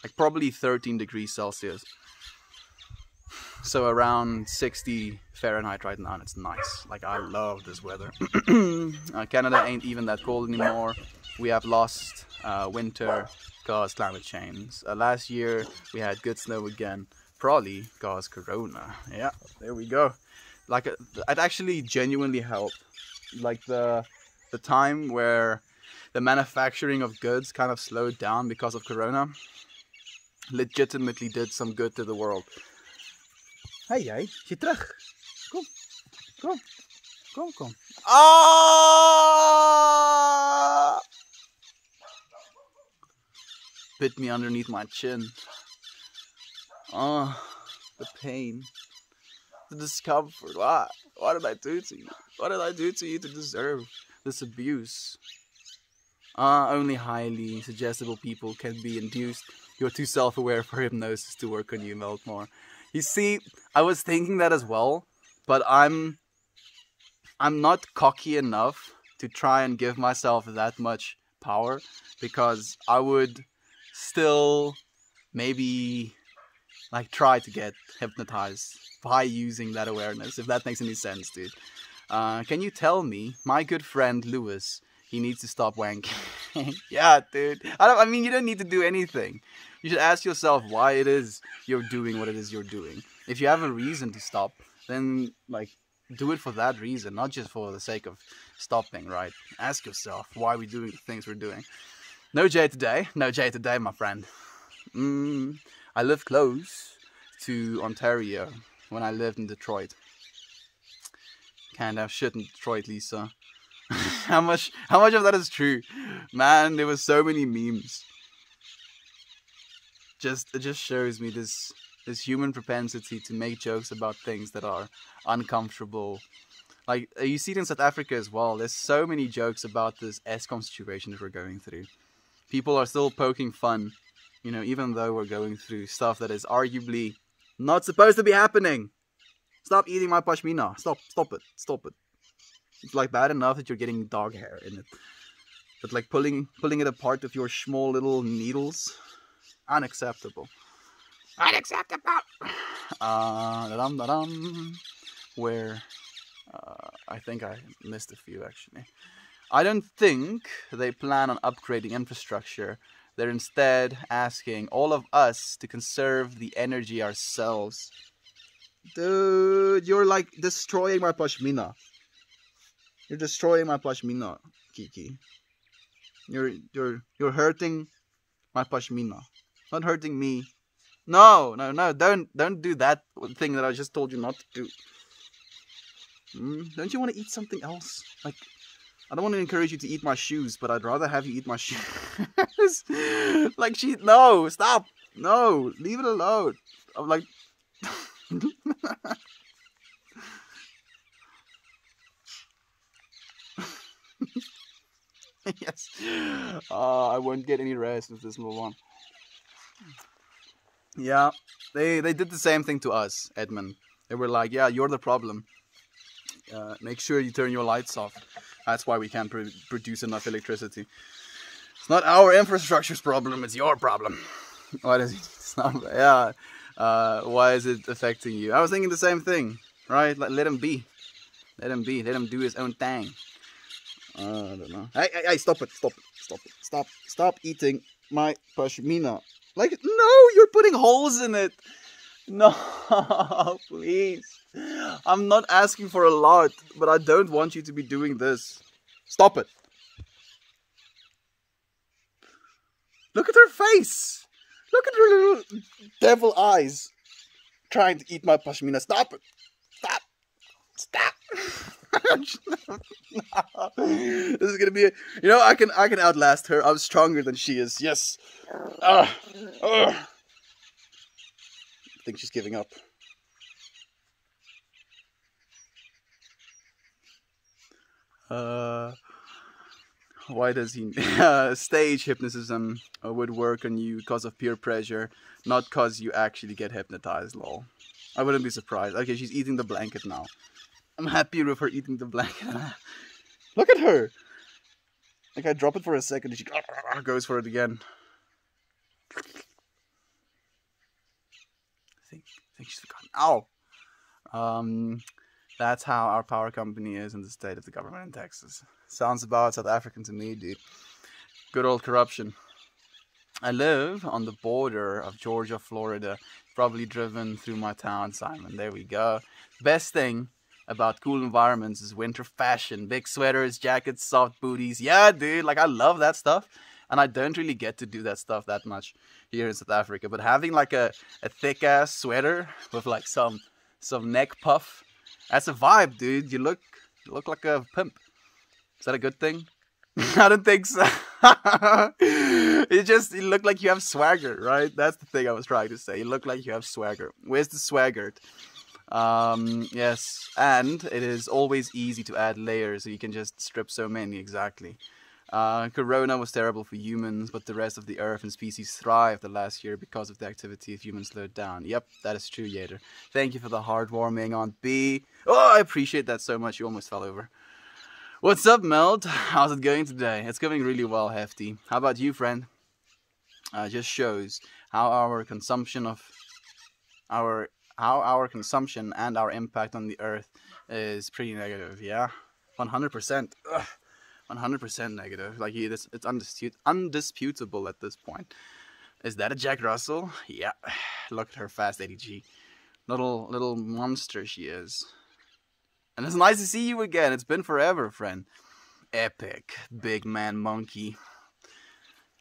like probably 13 degrees Celsius, so around 60 Fahrenheit right now, and it's nice. Like, I love this weather. Canada ain't even that cold anymore. We have lost winter cause climate change. Last year we had good snow again, probably cause Corona. Yeah, there we go. Like, it actually genuinely helped. Like, the time where the manufacturing of goods kind of slowed down because of Corona legitimately did some good to the world. Hey jij, je terug. Kom. Ah! Bit me underneath my chin. Oh, the pain. The discomfort. What did I do to you? What did I do to you to deserve this abuse? Only highly suggestible people can be induced. You're too self-aware for hypnosis to work on you, Melkmore. You see, I was thinking that as well, but I'm not cocky enough to try and give myself that much power, because I would still maybe like try to get hypnotized by using that awareness, if that makes any sense, dude. Can you tell me, my good friend Lewis, he needs to stop wanking? Yeah, dude. I mean, you don't need to do anything. You should ask yourself why it is you're doing what it is you're doing. If you have a reason to stop, then like do it for that reason, not just for the sake of stopping, right? Ask yourself why we're doing the things we're doing. No Jay today, my friend. I lived close to Ontario when I lived in Detroit. Can't have shit in Detroit, Lisa. How much of that is true? Man, there were so many memes. It just shows me this human propensity to make jokes about things that are uncomfortable. Like, you see it in South Africa as well. There's so many jokes about this Eskom situation that we're going through. People are still poking fun, you know, even though we're going through stuff that is arguably not supposed to be happening. Stop eating my pashmina. Stop it. It's like bad enough that you're getting dog hair in it, but like pulling it apart with your small little needles, unacceptable. Where I think I missed a few actually. I don't think they plan on upgrading infrastructure. They're instead asking all of us to conserve the energy ourselves. Dude, you're like destroying my pashmina. You're destroying my pashmina, Kiki. You're hurting my pashmina. Not hurting me. No, don't do that thing that I just told you not to do. Don't you want to eat something else? Like, I don't want to encourage you to eat my shoes, but I'd rather have you eat my shoes. Like, no, stop. No, leave it alone. I'm like... Yes. I won't get any rest with this little one. Yeah, they did the same thing to us, Edmund. They were like, yeah, you're the problem. Make sure you turn your lights off. That's why we can't produce enough electricity. It's not our infrastructure's problem, it's your problem. Why does he stop? Yeah. Why is it affecting you? I was thinking the same thing, right? Let him be. Let him be. Let him do his own thing. I don't know. Hey, stop it. Stop eating my pashmina. Like, no, you're putting holes in it. No, please. I'm not asking for a lot, but I don't want you to be doing this. Stop it. Look at her face. Look at her little devil eyes. Trying to eat my pashmina. Stop it. Stop. This is gonna be I can outlast her. I'm stronger than she is. Yes. I think she's giving up. Why does he stage hypnotism would work on you because of peer pressure, not because you actually get hypnotized, lol. I wouldn't be surprised. Okay, she's eating the blanket now. I'm happier with her eating the blanket. Look at her. Like I drop it for a second and she goes for it again. I think she's forgotten. Ow! That's how our power company is in the state of the government in Texas. Sounds about South African to me, dude. Good old corruption. I live on the border of Georgia, Florida. Probably driven through my town, Simon. There we go. Best thing about cool environments is winter fashion. Big sweaters, jackets, soft booties. Yeah, dude. Like, I love that stuff. And I don't really get to do that stuff that much here in South Africa. But having like a thick-ass sweater with like some neck puff, that's a vibe, dude. You look like a pimp. Is that a good thing? I don't think so. You look like you have swagger, right? That's the thing I was trying to say. You look like you have swagger. Where's the swagger? Yes. And it is always easy to add layers, so you can just strip so many, exactly. Corona was terrible for humans, but the rest of the earth and species thrived the last year because of the activity of humans slowed down. Yep, that is true, Yater. Thank you for the heartwarming on B. Oh, I appreciate that so much. You almost fell over. What's up, Meld? How's it going today? It's going really well, Hefty. How about you, friend? Just shows how our consumption and our impact on the earth is pretty negative. Yeah, 100%. 100% negative. Like it's undisputable at this point. Is that a Jack Russell? Yeah. Look at her fast 80G. Little monster she is. And it's nice to see you again. It's been forever, friend. Epic. Big man monkey.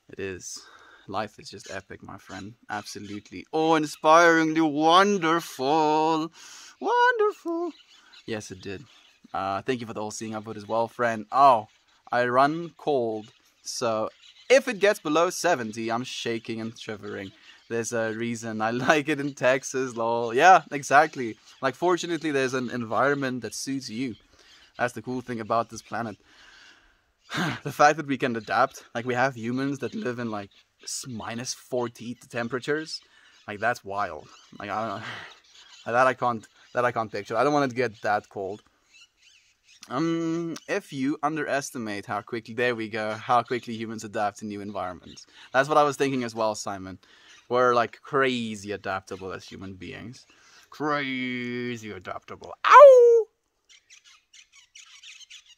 It is. Life is just epic, my friend. Absolutely. Oh, inspiringly wonderful. Wonderful. Yes, it did. Thank you for the all-seeing upvote as well, friend. Oh, I run cold. So, if it gets below 70, I'm shaking and shivering. There's a reason I like it in Texas, lol. Yeah, exactly. Like, fortunately, there's an environment that suits you. That's the cool thing about this planet. The fact that we can adapt. Like, we have humans that live in, like, minus 40 temperatures. Like, that's wild. Like, I don't know. That I can't picture. I don't want it to get that cold. If you underestimate how quickly humans adapt to new environments. That's what I was thinking as well, Simon. We're like crazy adaptable as human beings. Crazy adaptable. Ow!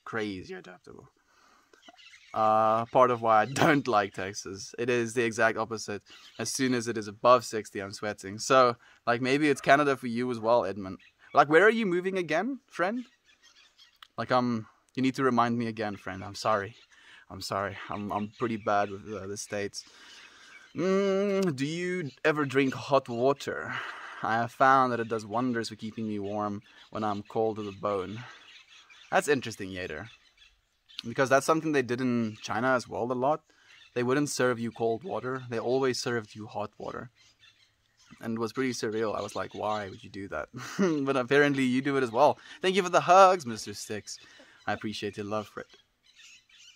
Crazy adaptable. Part of why I don't like Texas. It is the exact opposite. As soon as it is above 60, I'm sweating. So, like, maybe it's Canada for you as well, Edmund. Like, where are you moving again, friend? Like, you need to remind me again, friend. I'm sorry. I'm pretty bad with the States. Do you ever drink hot water? I have found that it does wonders for keeping me warm when I'm cold to the bone. That's interesting, Yater. Because that's something they did in China as well a lot. They wouldn't serve you cold water. They always served you hot water. And it was pretty surreal. I was like, why would you do that? But apparently you do it as well. Thank you for the hugs, Mr. Sticks. I appreciate your love for it.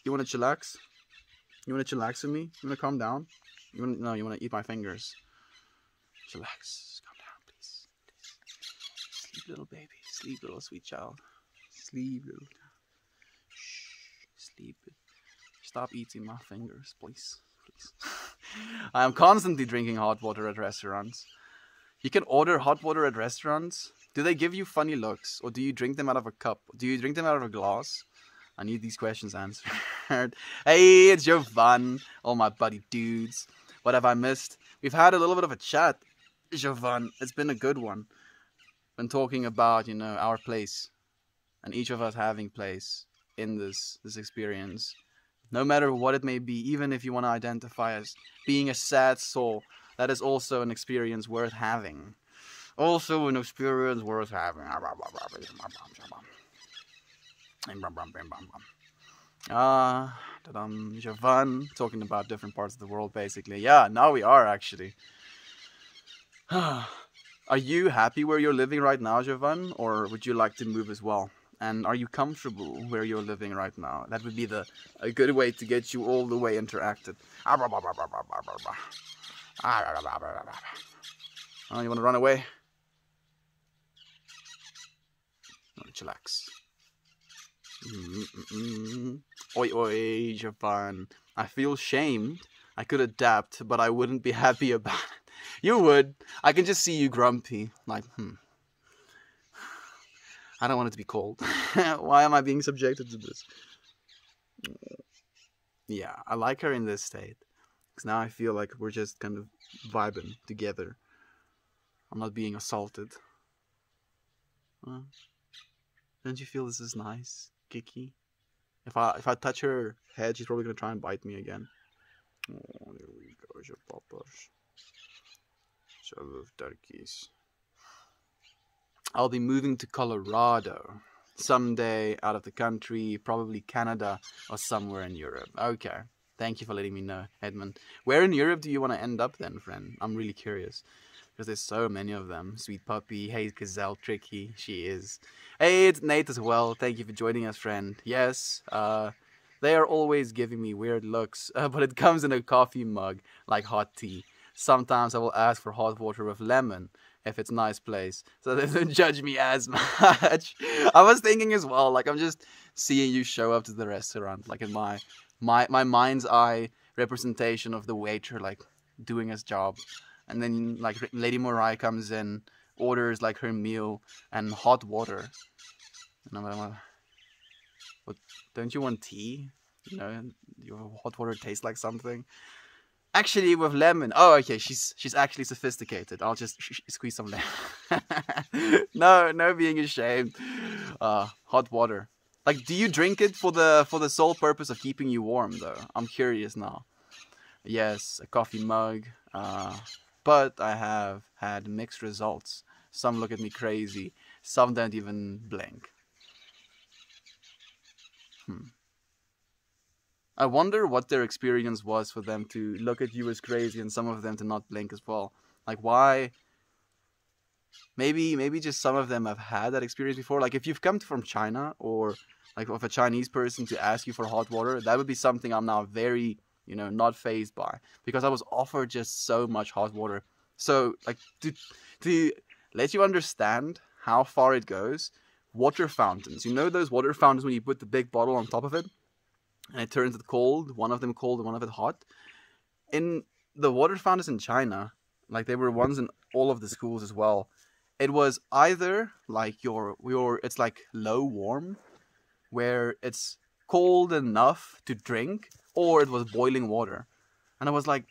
You want to chillax? You want to chillax with me? You want to calm down? You want to eat my fingers. Chillax. Calm down, please. Sleep, little baby. Sleep, little sweet child. Sleep, little child. Shh. Sleep. Stop eating my fingers, please. I am constantly drinking hot water at restaurants. You can order hot water at restaurants. Do they give you funny looks? Or do you drink them out of a cup? Do you drink them out of a glass? I need these questions answered. Hey, it's Jovan. All my buddy dudes. What have I missed? We've had a little bit of a chat, Jovan. It's been a good one. Been talking about, our place. And each of us having place in this experience. No matter what it may be, even if you want to identify as being a sad soul, that is also an experience worth having. Also an experience worth having. Javan, talking about different parts of the world, basically. Yeah, now we are, actually. Are you happy where you're living right now, Javan? Or would you like to move as well? And are you comfortable where you're living right now? That would be a good way to get you all the way interacted. Oh, you want to run away? You want to chillax? Oi, oi, Japan. I feel shamed. I could adapt, but I wouldn't be happy about it. You would. I can just see you grumpy. Like, I don't want it to be cold. Why am I being subjected to this? Yeah, I like her in this state. Because now I feel like we're just kind of vibing together. I'm not being assaulted. Don't you feel this is nice, Kiki? If I touch her head, she's probably gonna try and bite me again. Oh, there we go, your poppers. So I love turkeys. I'll be moving to Colorado someday, out of the country, probably Canada or somewhere in Europe. Okay, thank you for letting me know, Edmund. Where in Europe do you want to end up then, friend? I'm really curious. Because there's so many of them. Sweet Puppy, hey Gazelle, Tricky, she is. Hey, it's Nate as well. Thank you for joining us, friend. Yes, they are always giving me weird looks, but it comes in a coffee mug, like hot tea. Sometimes I will ask for hot water with lemon, if it's a nice place, so they don't judge me as much. I was thinking as well, like I'm just seeing you show up to the restaurant, like in my mind's eye representation of the waiter, like doing his job. And then, like, Lady Morai comes in, orders, like, her meal and hot water. And I'm like, what, don't you want tea? You know, your hot water tastes like something. Actually, with lemon. Oh, okay, she's actually sophisticated. I'll just squeeze some lemon. No being ashamed. Hot water. Like, do you drink it for the sole purpose of keeping you warm, though? I'm curious now. Yes, a coffee mug. But I have had mixed results. Some look at me crazy. Some don't even blink. I wonder what their experience was for them to look at you as crazy and some of them to not blink as well. Like, why? Maybe just some of them have had that experience before. Like, if you've come from China, or like with a Chinese person to ask you for hot water, that would be something I'm now very, not fazed by, because I was offered just so much hot water. So, like, to let you understand how far it goes, water fountains. You know those water fountains when you put the big bottle on top of it and it turns it cold, one of them cold and one of it hot? In the water fountains in China, like, there were ones in all of the schools as well, it was either like it's like low warm, where it's cold enough to drink, or it was boiling water. And I was like,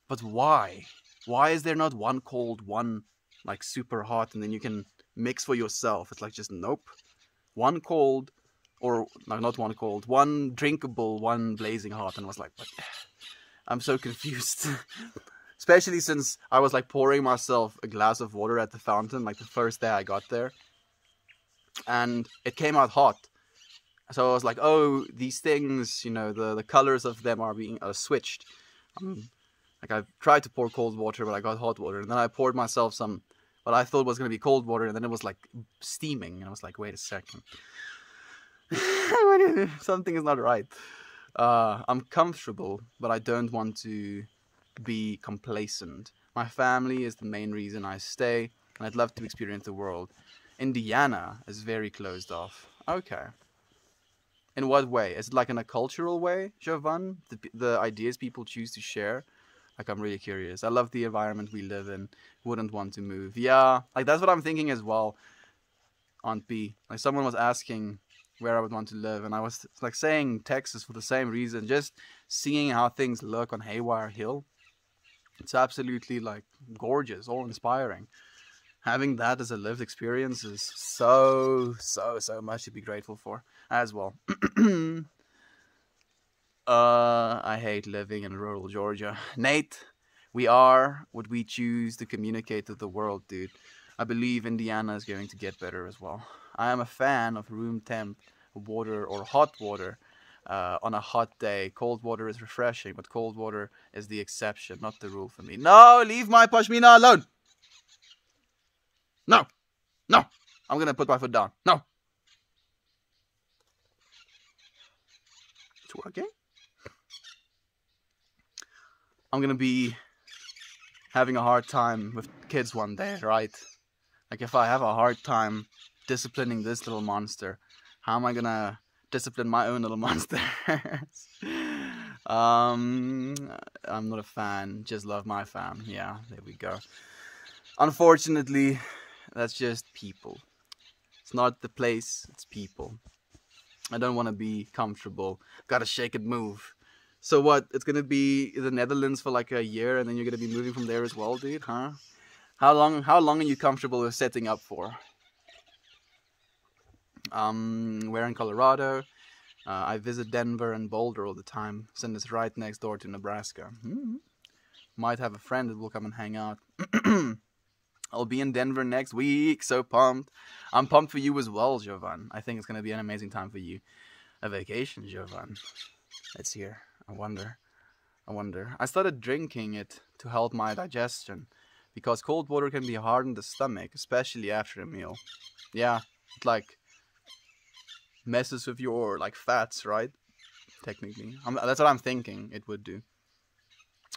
but why? Why is there not one cold, one like super hot, and then you can mix for yourself? It's like, just nope. One cold, or like, not one cold, one drinkable, one blazing hot. And I was like, what? I'm so confused. Especially since I was like pouring myself a glass of water at the fountain, like the first day I got there. And it came out hot. So I was like, oh, these things, the colors of them are being switched. Like, I tried to pour cold water, but I got hot water. And then I poured myself some, what I thought was going to be cold water, and then it was like steaming. And I was like, wait a second. Something is not right. I'm comfortable, but I don't want to be complacent. My family is the main reason I stay, and I'd love to experience the world. Indiana is very closed off. Okay. In what way? Is it like in a cultural way, Jovan? The ideas people choose to share? Like, I'm really curious. I love the environment we live in. Wouldn't want to move. Yeah, like, that's what I'm thinking as well, Aunt B. Like, someone was asking where I would want to live, and I was like saying Texas for the same reason. Just seeing how things look on Haywire Hill. It's absolutely, like, gorgeous, all inspiring. Having that as a lived experience is so much to be grateful for as well. I hate living in rural Georgia. Nate, we are what we choose to communicate to the world, dude. I believe Indiana is going to get better as well. I am a fan of room temp water or hot water. On a hot day, cold water is refreshing, but cold water is the exception, not the rule for me. No, leave my pashmina alone. No, I'm gonna put my foot down. No. It's working. I'm gonna be having a hard time with kids one day, right? Like, if I have a hard time disciplining this little monster, How am I gonna discipline my own little monsters? I'm not a fan. Just love my fam. Yeah, there we go. Unfortunately, that's just people. It's not the place, it's people. I don't want to be comfortable. Gotta shake and move. So what? It's gonna be the Netherlands for like a year, and then you're gonna be moving from there as well, dude, huh? How long are you comfortable with setting up for? We're in Colorado. I visit Denver and Boulder all the time, since it's right next door to Nebraska. Might have a friend that will come and hang out. I'll be in Denver next week, so pumped. I'm pumped for you as well, Jovan. I think it's going to be an amazing time for you. A vacation, Jovan. It's here. I wonder. I started drinking it to help my digestion, because cold water can be hard on the stomach, especially after a meal. Yeah, it like messes with your like fats, right? Technically. That's what I'm thinking it would do.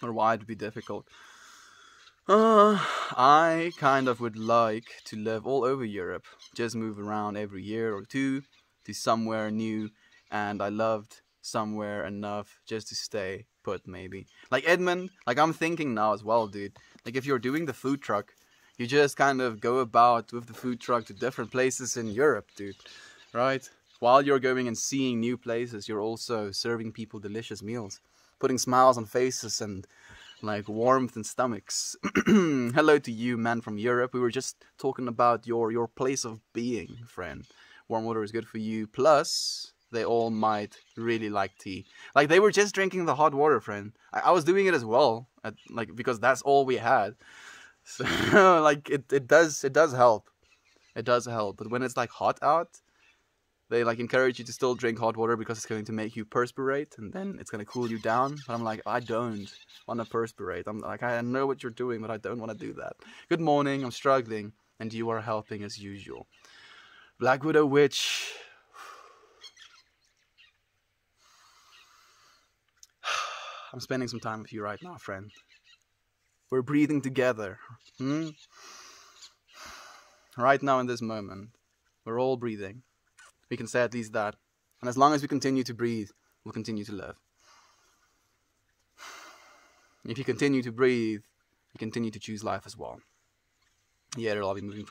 Or why it would be difficult. I kind of would like to live all over Europe. Just move around every year or two to somewhere new. And I loved somewhere enough just to stay put, maybe. Like Edmund, like I'm thinking now as well, dude. Like if you're doing the food truck, you just kind of go about with the food truck to different places in Europe, dude. Right? While you're going and seeing new places, you're also serving people delicious meals. Putting smiles on faces and like warmth in stomachs. Hello to you, man from Europe. We were just talking about your place of being, friend. Warm water is good for you. Plus, they all might really like tea. Like they were just drinking the hot water, friend. I was doing it as well, because that's all we had. So like it does help. It does help. But when it's like hot out, they like encourage you to still drink hot water because it's going to make you perspirate and then it's going to cool you down. But I'm like, I don't want to perspirate. I'm like, I know what you're doing, but I don't want to do that. Good morning, I'm struggling and you are helping as usual. Black Widow Witch. I'm spending some time with you right now, friend. We're breathing together. Right now in this moment, we're all breathing. We can say at least that. And as long as we continue to breathe, we'll continue to live. If you continue to breathe, you continue to choose life as well. Yeah, I'll be moving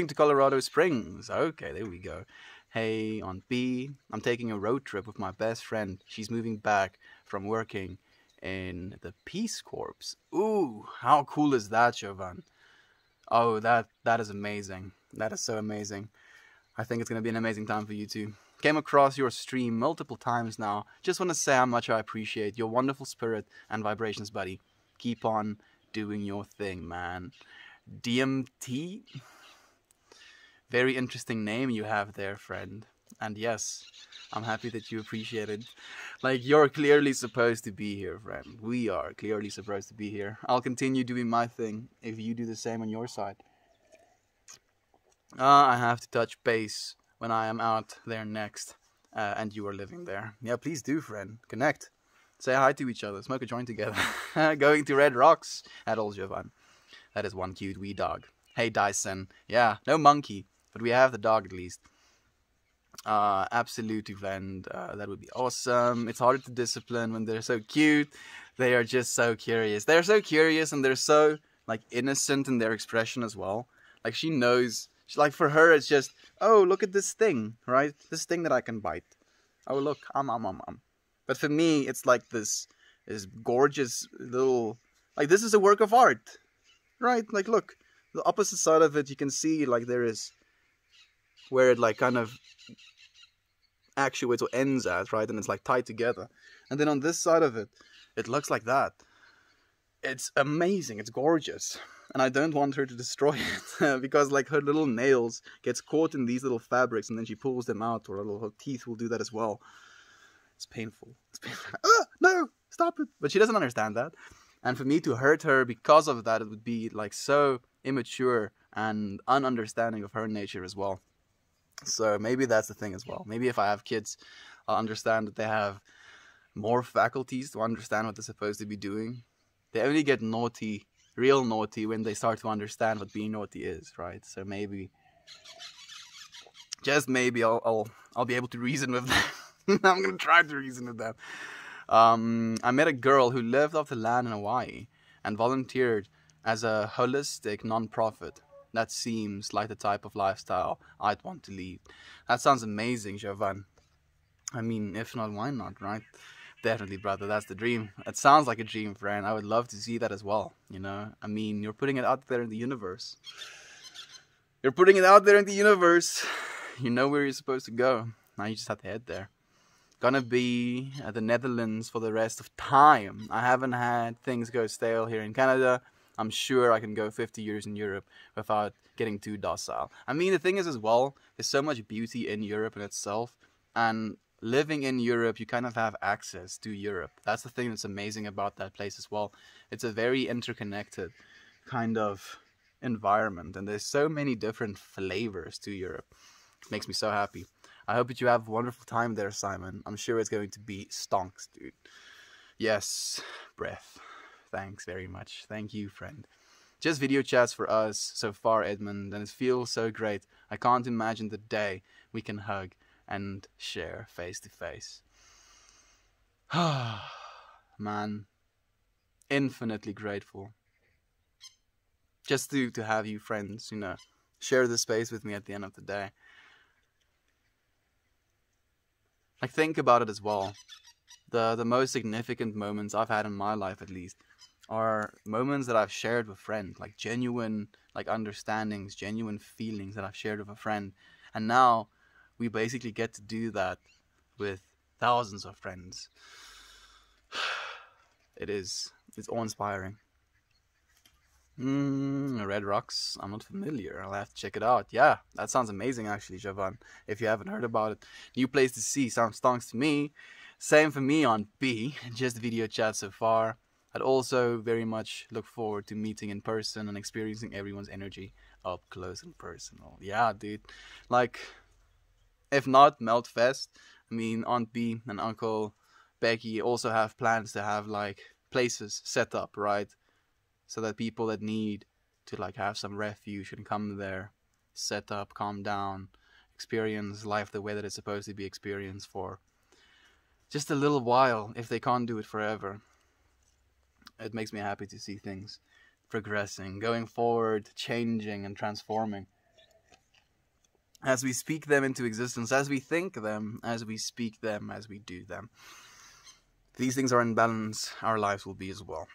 to Colorado Springs. Okay, there we go. Hey, on B, I'm taking a road trip with my best friend. She's moving back from working in the Peace Corps. Ooh, how cool is that, Jovan? Oh, that is amazing. That is so amazing. I think it's going to be an amazing time for you too. Came across your stream multiple times now. Just want to say how much I appreciate your wonderful spirit and vibrations, buddy. Keep on doing your thing, man. DMT? Very interesting name you have there, friend. And yes, I'm happy that you appreciate it. Like, you're clearly supposed to be here, friend. We are clearly supposed to be here. I'll continue doing my thing if you do the same on your side. I have to touch base when I am out there next, and you are living there. Yeah, please do, friend. Connect. Say hi to each other. Smoke a joint together. Going to Red Rocks at Old Jovan. That is one cute wee dog. Hey, Dyson. Yeah, no monkey, but we have the dog at least. Absolutely, friend. That would be awesome. It's hard to discipline when they're so cute. They are just so curious. They're so curious and they're so like innocent in their expression as well. Like she knows. Like for her, it's just, oh, look at this thing, right? This thing that I can bite. Oh, look, But for me, it's like this gorgeous little, like this is a work of art, right? Like look, the opposite side of it, you can see like there is where it like kind of actuates or ends at, right? And it's like tied together. And then on this side of it, it looks like that. It's amazing. It's gorgeous. And I don't want her to destroy it because like her little nails gets caught in these little fabrics and then she pulls them out, or her teeth will do that as well. It's painful. It's painful. No, stop it. But she doesn't understand that. And for me to hurt her because of that, it would be like so immature and ununderstanding of her nature as well. So maybe that's the thing as well. Maybe if I have kids, I'll understand that they have more faculties to understand what they're supposed to be doing. They only get naughty, real naughty, when they start to understand what being naughty is, right? So maybe Just maybe I'll be able to reason with them. I'm gonna try to reason with them. I met a girl who lived off the land in Hawaii and volunteered as a holistic non-profit. That seems like the type of lifestyle I'd want to lead. That sounds amazing, Jovan. I mean, if not, why not, right? Definitely, brother, that's the dream. It sounds like a dream, friend. I would love to see that as well, you know? I mean, you're putting it out there in the universe. You're putting it out there in the universe. You know where you're supposed to go. Now you just have to head there. Gonna be at the Netherlands for the rest of time. I haven't had things go stale here in Canada. I'm sure I can go 50 years in Europe without getting too docile. I mean, the thing is as well, there's so much beauty in Europe in itself. And living in Europe, you kind of have access to Europe. That's the thing that's amazing about that place as well. It's a very interconnected kind of environment. And there's so many different flavors to Europe. It makes me so happy. I hope that you have a wonderful time there, Simon. I'm sure it's going to be stonks, dude. Yes, breath. Thanks very much. Thank you, friend. Just video chats for us so far, Edmund, and it feels so great. I can't imagine the day we can hug and share face to face. Man, infinitely grateful. Just to have you friends, you know, share the space with me at the end of the day. Like, think about it as well. The most significant moments I've had in my life, at least, are moments that I've shared with friends, like genuine, like understandings, genuine feelings that I've shared with a friend. And now we basically get to do that with thousands of friends. It's awe-inspiring. Red Rocks, I'm not familiar. I'll have to check it out. Yeah, that sounds amazing actually, Jovan. If you haven't heard about it. New place to see, sounds stonks to me. Same for me on B, just video chat so far. I'd also very much look forward to meeting in person and experiencing everyone's energy up close and personal. Yeah, dude. Like, if not Meltfest, I mean, Aunt B and Uncle Becky also have plans to have like places set up, right? So that people that need to like have some refuge can come there, set up, calm down, experience life the way that it's supposed to be experienced for just a little while, if they can't do it forever. It makes me happy to see things progressing, going forward, changing and transforming. As we speak them into existence, as we think them, as we speak them, as we do them. If these things are in balance, our lives will be as well.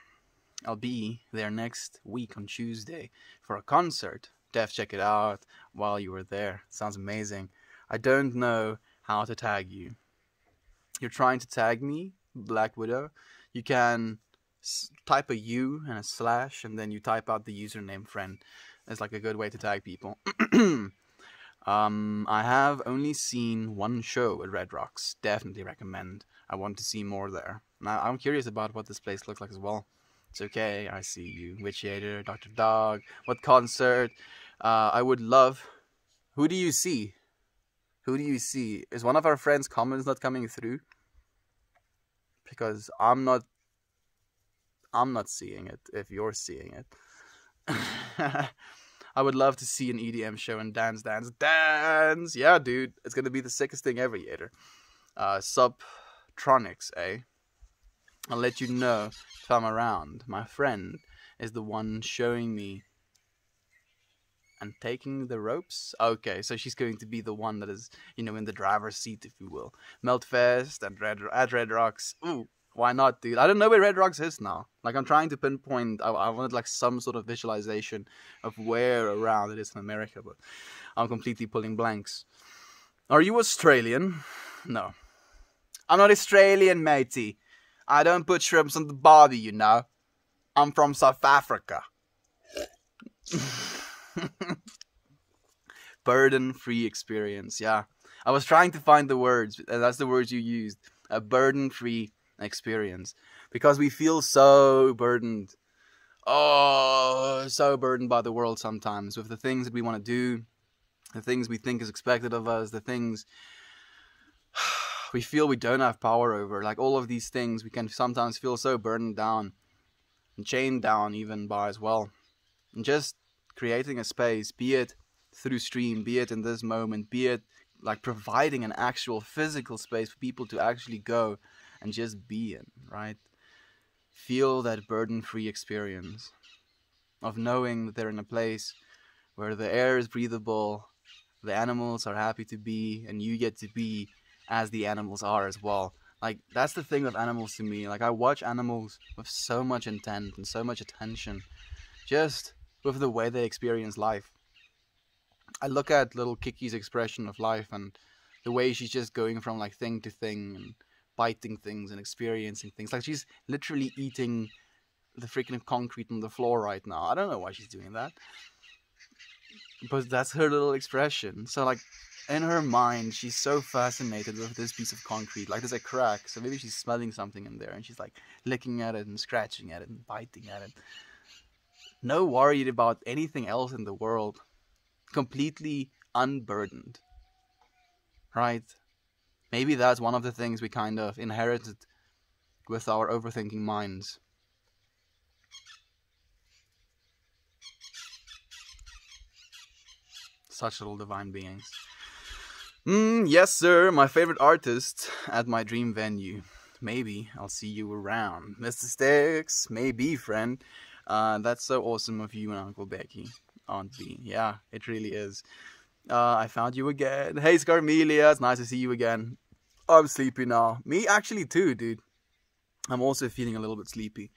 I'll be there next week on Tuesday for a concert. Def, check it out while you were there. Sounds amazing. I don't know how to tag you. You're trying to tag me, Black Widow. You can type a U and a slash, and then you type out the username friend. It's like a good way to tag people. I have only seen one show at Red Rocks. Definitely recommend. I want to see more there. Now, I'm curious about what this place looks like as well. It's okay, I see you. Witchator, Dr. Dog. What concert? I would love... Who do you see? Who do you see? Is one of our friends' comments not coming through? Because I'm not seeing it, if you're seeing it. I would love to see an EDM show and dance. Yeah, dude. It's going to be the sickest thing ever, Yater. Subtronics, eh? I'll let you know if I'm around. My friend is the one showing me and taking the ropes. Okay, so she's going to be the one that is, you know, in the driver's seat, if you will. Meltfest and Red Rocks. Ooh, why not, dude? I don't know where Red Rocks is now. Like, I'm trying to pinpoint. I wanted like some sort of visualization of where around it is in America, but I'm completely pulling blanks. Are you Australian? No. I'm not Australian, matey. I don't put shrimps on the barbie, you know. I'm from South Africa. Burden-free experience, yeah. I was trying to find the words, and that's the words you used. A burden-free experience. Because we feel so burdened. Oh, so burdened by the world sometimes. With the things that we want to do. The things we think is expected of us. The things we feel we don't have power over. Like all of these things, we can sometimes feel so burdened down. And chained down even by as well. And just creating a space, be it through stream, be it in this moment, be it like providing an actual physical space for people to actually go and just be in, right? Feel that burden-free experience of knowing that they're in a place where the air is breathable, the animals are happy to be, and you get to be as the animals are as well. Like, that's the thing with animals to me. Like, I watch animals with so much intent and so much attention, just with the way they experience life. I look at little Kiki's expression of life and the way she's just going from like thing to thing and biting things and experiencing things. Like, she's literally eating the freaking concrete on the floor right now. I don't know why she's doing that, but that's her little expression. So like, in her mind, she's so fascinated with this piece of concrete. Like, there's a crack, so maybe she's smelling something in there and she's like licking at it and scratching at it and biting at it. No worried about anything else in the world. Completely unburdened. Right? Maybe that's one of the things we kind of inherited with our overthinking minds. Such little divine beings. Yes, sir. My favorite artist at my dream venue. Maybe I'll see you around. Mr. Sticks. Maybe, friend. That's so awesome of you and Uncle Becky. Aunt B. Yeah, it really is. I found you again. Hey, Scarmelia. It's nice to see you again. I'm sleepy now. Me actually too, dude. I'm also feeling a little bit sleepy.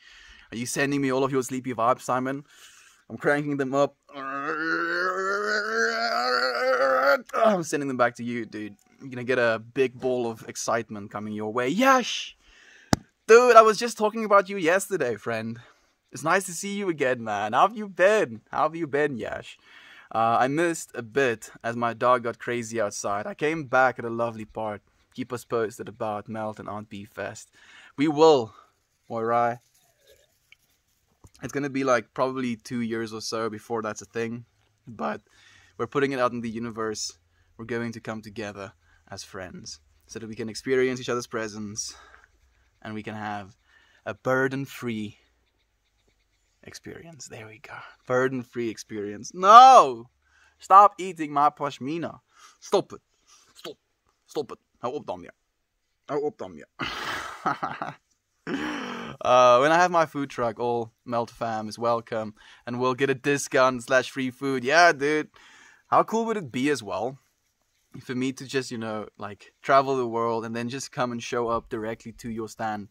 Are you sending me all of your sleepy vibes, Simon? I'm cranking them up. I'm sending them back to you, dude. You're gonna get a big ball of excitement coming your way. Yash! Dude, I was just talking about you yesterday, friend. It's nice to see you again, man. How have you been? Yash? I missed a bit as my dog got crazy outside. I came back at a lovely part. Keep us posted about Melt and Aunt B Fest. We will, alright? It's gonna be like probably 2 years or so before that's a thing. But we're putting it out in the universe. We're going to come together as friends so that we can experience each other's presence and we can have a burden-free experience. There we go. Burden-free experience. No! Stop eating my pashmina. Stop it. Stop it. Hou op dan, ja. Hou op dan, ja. When I have my food truck, all Melt fam is welcome, and we'll get a discount / free food. Yeah, dude. How cool would it be as well for me to just, like travel the world and then just come and show up directly to your stand,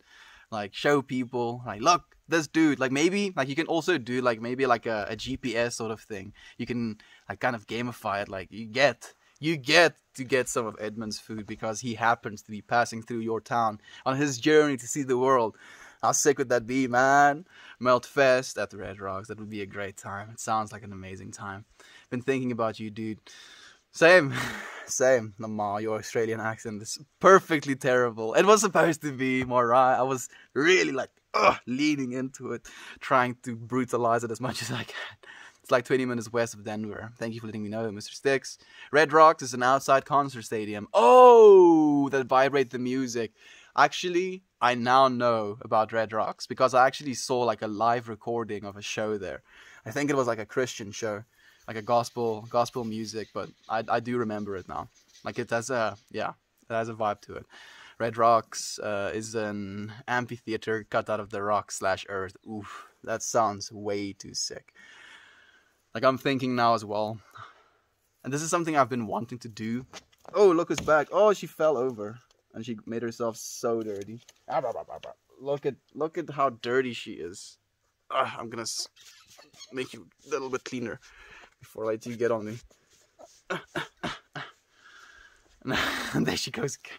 like show people, like, look, this dude, like maybe, like you can also do like maybe like a GPS sort of thing. You can like kind of gamify it, like you get to get some of Edmund's food because he happens to be passing through your town on his journey to see the world. How sick would that be, man? Melt Fest at the Red Rocks. That would be a great time. It sounds like an amazing time. Been thinking about you, dude. Same. Lamar, your Australian accent is perfectly terrible. It was supposed to be more right. I was really like leaning into it, trying to brutalize it as much as I can. It's like 20 minutes west of Denver. Thank you for letting me know, Mr. Sticks. Red Rocks is an outside concert stadium. Oh, that vibrate the music. Actually, I now know about Red Rocks because I actually saw like a live recording of a show there. I think it was like a Christian show, like a gospel music, but I do remember it now. Like it has a vibe to it. Red Rocks is an amphitheater cut out of the rock / earth. Oof, that sounds way too sick. Like I'm thinking now as well, and this is something I've been wanting to do. Oh, look who's back. Oh, she fell over. And she made herself so dirty. Look at how dirty she is. I'm gonna make you a little bit cleaner before I let you get on me. And there she goes again.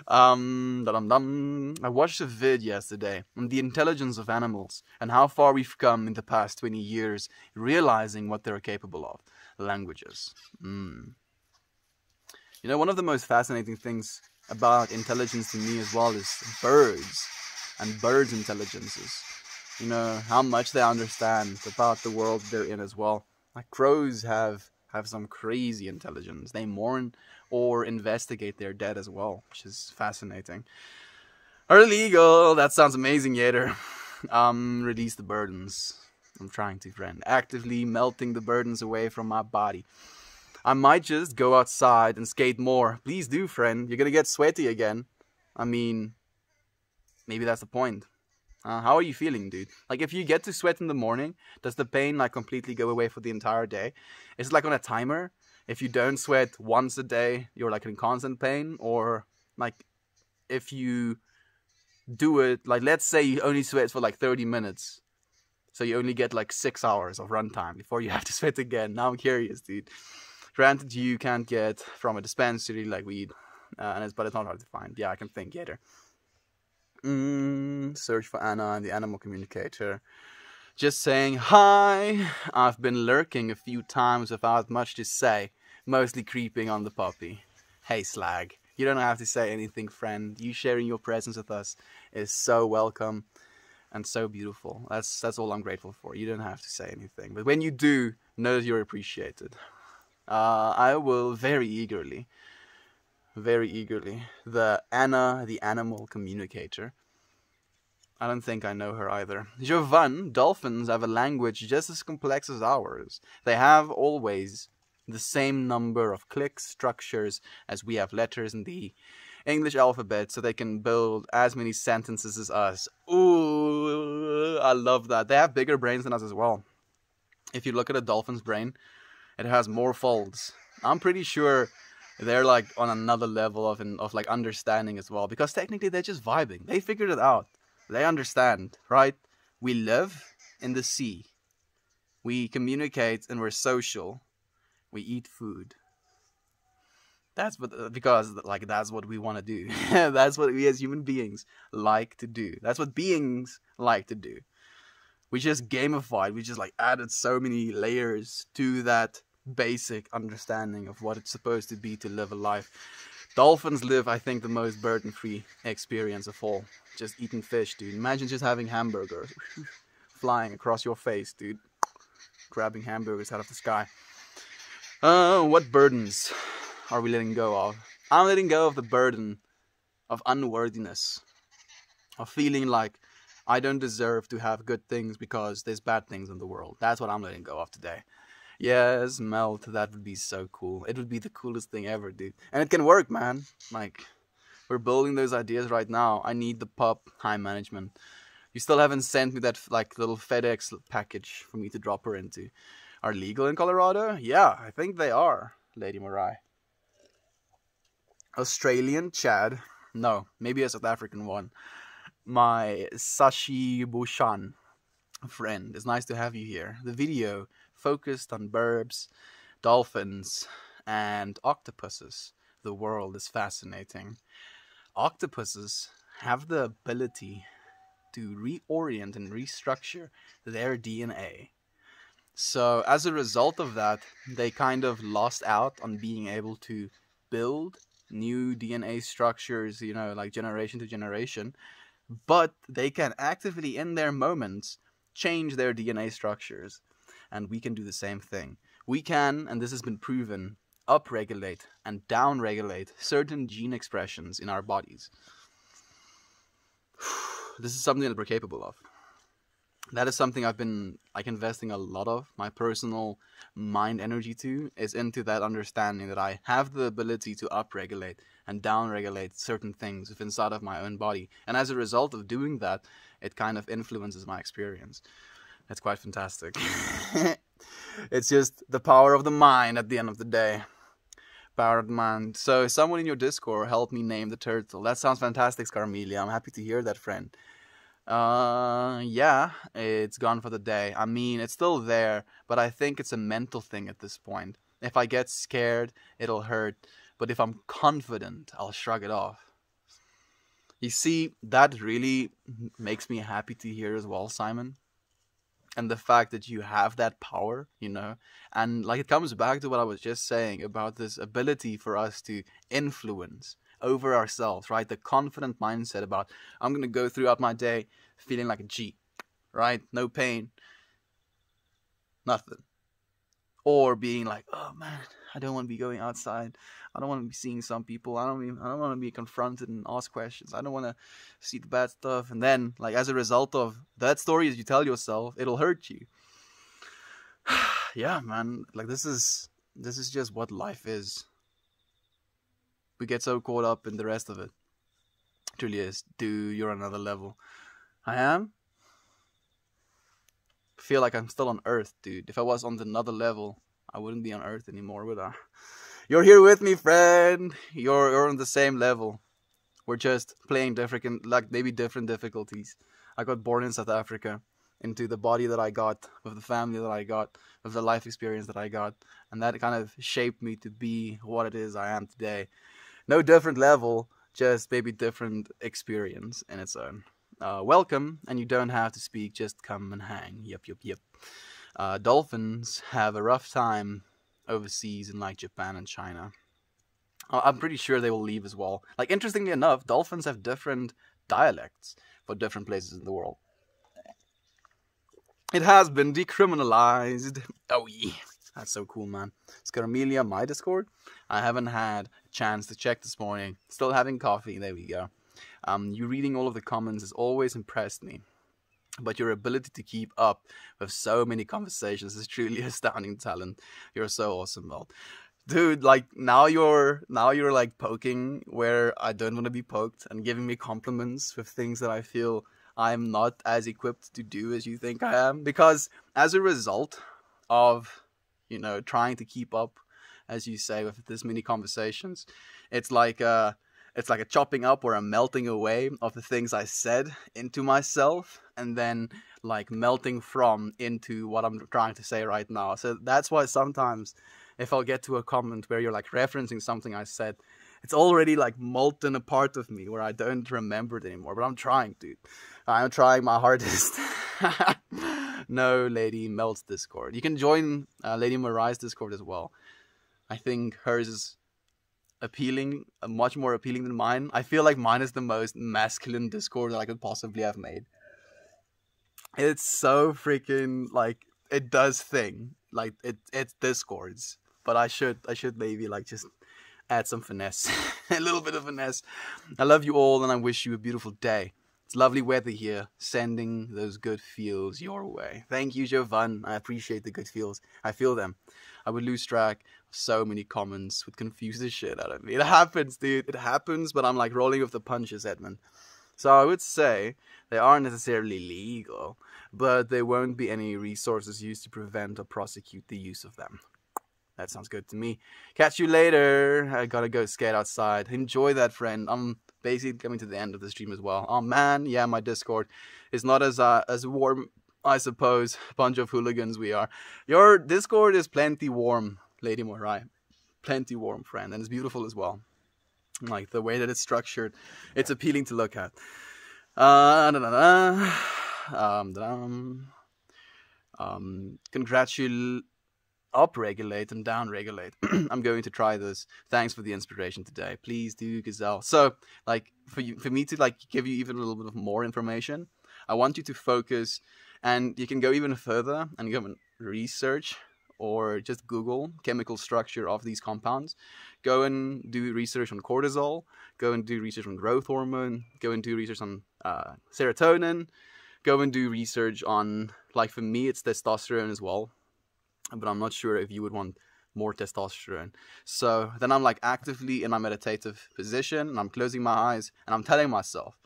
I watched a vid yesterday on the intelligence of animals and how far we've come in the past 20 years, realizing what they're capable of. Languages. You know, one of the most fascinating things about intelligence to me as well is birds and birds' intelligences. You know, how much they understand about the world they're in as well. Like crows have some crazy intelligence. They mourn or investigate their dead as well, which is fascinating. Illegal! That sounds amazing, Yater. Release the burdens. I'm trying to, friend. Actively melting the burdens away from my body. I might just go outside and skate more. Please do, friend. You're gonna get sweaty again. I mean, maybe that's the point. How are you feeling, dude? Like, if you get to sweat in the morning, does the pain, like, completely go away for the entire day? Is it, like, on a timer? If you don't sweat once a day, you're, like, in constant pain? Or, like, if you do it, like, let's say you only sweat for, like, 30 minutes. So you only get, like, 6 hours of runtime before you have to sweat again. Now I'm curious, dude. Granted, you can't get from a dispensary, like, weed. But it's not hard to find. Yeah, I can think later. Search for Anna and the animal communicator. Just saying hi. I've been lurking a few times without much to say. Mostly creeping on the puppy. Hey, Slag. You don't have to say anything, friend. You sharing your presence with us is so welcome and so beautiful. That's all I'm grateful for. You don't have to say anything. But when you do, know that you're appreciated. I will very eagerly, the Anna, the animal communicator. I don't think I know her either. Jovan, dolphins have a language just as complex as ours. They have always the same number of click structures as we have letters in the English alphabet, so they can build as many sentences as us. Ooh, I love that. They have bigger brains than us as well. If you look at a dolphin's brain, it has more folds. I'm pretty sure they're like on another level of like understanding as well, because technically they're just vibing. They figured it out. They understand, right? We live in the sea. We communicate and we're social. We eat food. That's because that's what we want to do. That's what we as human beings like to do. That's what beings like to do. We just gamified. We just like added so many layers to that basic understanding of what it's supposed to be to live a life. Dolphins live, I think, the most burden-free experience of all. Just eating fish, dude. Imagine just having hamburgers flying across your face, dude. Grabbing hamburgers out of the sky. What burdens are we letting go of? I'm letting go of the burden of unworthiness. Of feeling like I don't deserve to have good things because there's bad things in the world. That's what I'm letting go of today. Yes, Melt, that would be so cool. It would be the coolest thing ever, dude. And it can work, man. Like, we're building those ideas right now. I need the pup high management. You still haven't sent me that, like, little FedEx package for me to drop her into. Are legal in Colorado? Yeah, I think they are, Lady Marai. Australian Chad? No, maybe a South African one. My Sashi Bushan friend. It's nice to have you here. The video focused on burbs, dolphins, and octopuses. The world is fascinating. Octopuses have the ability to reorient and restructure their DNA. So as a result of that, they kind of lost out on being able to build new DNA structures, you know, like generation to generation. But they can actively, in their moments, change their DNA structures. And we can do the same thing. We can, and this has been proven, upregulate and downregulate certain gene expressions in our bodies. This is something that we're capable of. That is something I've been investing a lot of my personal mind energy to, is into that understanding that I have the ability to upregulate and downregulate certain things within inside of my own body. And as a result of doing that, it kind of influences my experience. That's quite fantastic. It's just the power of the mind at the end of the day. Power of the mind. So someone in your Discord helped me name the turtle. That sounds fantastic, Scarmelia. I'm happy to hear that, friend. Yeah, it's gone for the day. I mean, it's still there, but I think it's a mental thing at this point. If I get scared, it'll hurt. But if I'm confident, I'll shrug it off. You see, that really makes me happy to hear as well, Simon. And the fact that you have that power, you know, and like it comes back to what I was just saying about this ability for us to influence over ourselves, right? The confident mindset about, I'm going to go throughout my day feeling like a G, right? No pain, nothing. Or being like, oh man, I don't want to be going outside. I don't want to be seeing some people. I don't want to be confronted and ask questions. I don't want to see the bad stuff. And then, like, as a result of that story as you tell yourself, it'll hurt you. Yeah, man. Like this is just what life is. We get so caught up in the rest of it. It truly is. Dude, you're on another level. I am. Feel like I'm still on Earth, dude. If I was on another level, I wouldn't be on Earth anymore, would I? You're here with me, friend. You're on the same level. We're just playing different, like maybe different difficulties. I got born in South Africa, into the body that I got, with the family that I got, with the life experience that I got, and that kind of shaped me to be what it is I am today. No different level, just maybe different experience in its own. Welcome, and you don't have to speak, just come and hang. Yep. Dolphins have a rough time overseas in like Japan and China. I'm pretty sure they will leave as well. Like, interestingly enough, dolphins have different dialects for different places in the world. It has been decriminalized. Oh, yeah. That's so cool, man. Scarmelia, my Discord. I haven't had a chance to check this morning. Still having coffee. There we go. You reading all of the comments has always impressed me. But your ability to keep up with so many conversations is truly astounding talent. You're so awesome, Mel. Dude, like now you're like poking where I don't want to be poked and giving me compliments with things that I feel I'm not as equipped to do as you think I am. Because as a result of, trying to keep up, as you say, with this many conversations, it's like a chopping up or a melting away of the things I said into myself, and then like melting from into what I'm trying to say right now. So that's why sometimes if I'll get to a comment where you're like referencing something I said, it's already like molten a part of me where I don't remember it anymore. But I'm trying, dude. I'm trying my hardest. No, Lady Melt's Discord. You can join Lady Mariah's Discord as well. I think hers is appealing, much more appealing than mine. I feel like mine is the most masculine Discord that I could possibly have made. It's so freaking like it does thing. Like it's Discords. But I should maybe like just add some finesse. A little bit of finesse. I love you all and I wish you a beautiful day. It's lovely weather here, sending those good feels your way. Thank you, Jovan. I appreciate the good feels. I feel them. I would lose track of so many comments, would confuse the shit out of me. It happens, dude. It happens, but I'm like rolling with the punches, Edmund. So I would say they aren't necessarily legal, but there won't be any resources used to prevent or prosecute the use of them. That sounds good to me. Catch you later. I gotta go skate outside. Enjoy that, friend. I'm basically coming to the end of the stream as well. Oh man, yeah, my Discord is not as warm, I suppose. Bunch of hooligans we are. Your Discord is plenty warm, Lady Morai. Plenty warm, friend, and it's beautiful as well. Like the way that it's structured, it's appealing to look at. Upregulate and downregulate. I'm going to try this. Thanks for the inspiration today. Please do, Gazelle. So, like, for me to like give you even a little bit of more information, I want you to focus, and you can go even further and go and research or just Google chemical structure of these compounds. Go and do research on cortisol. Go and do research on growth hormone. Go and do research on serotonin. Go and do research on, like for me, it's testosterone as well. But I'm not sure if you would want more testosterone. So then I'm like actively in my meditative position, and I'm closing my eyes, and I'm telling myself,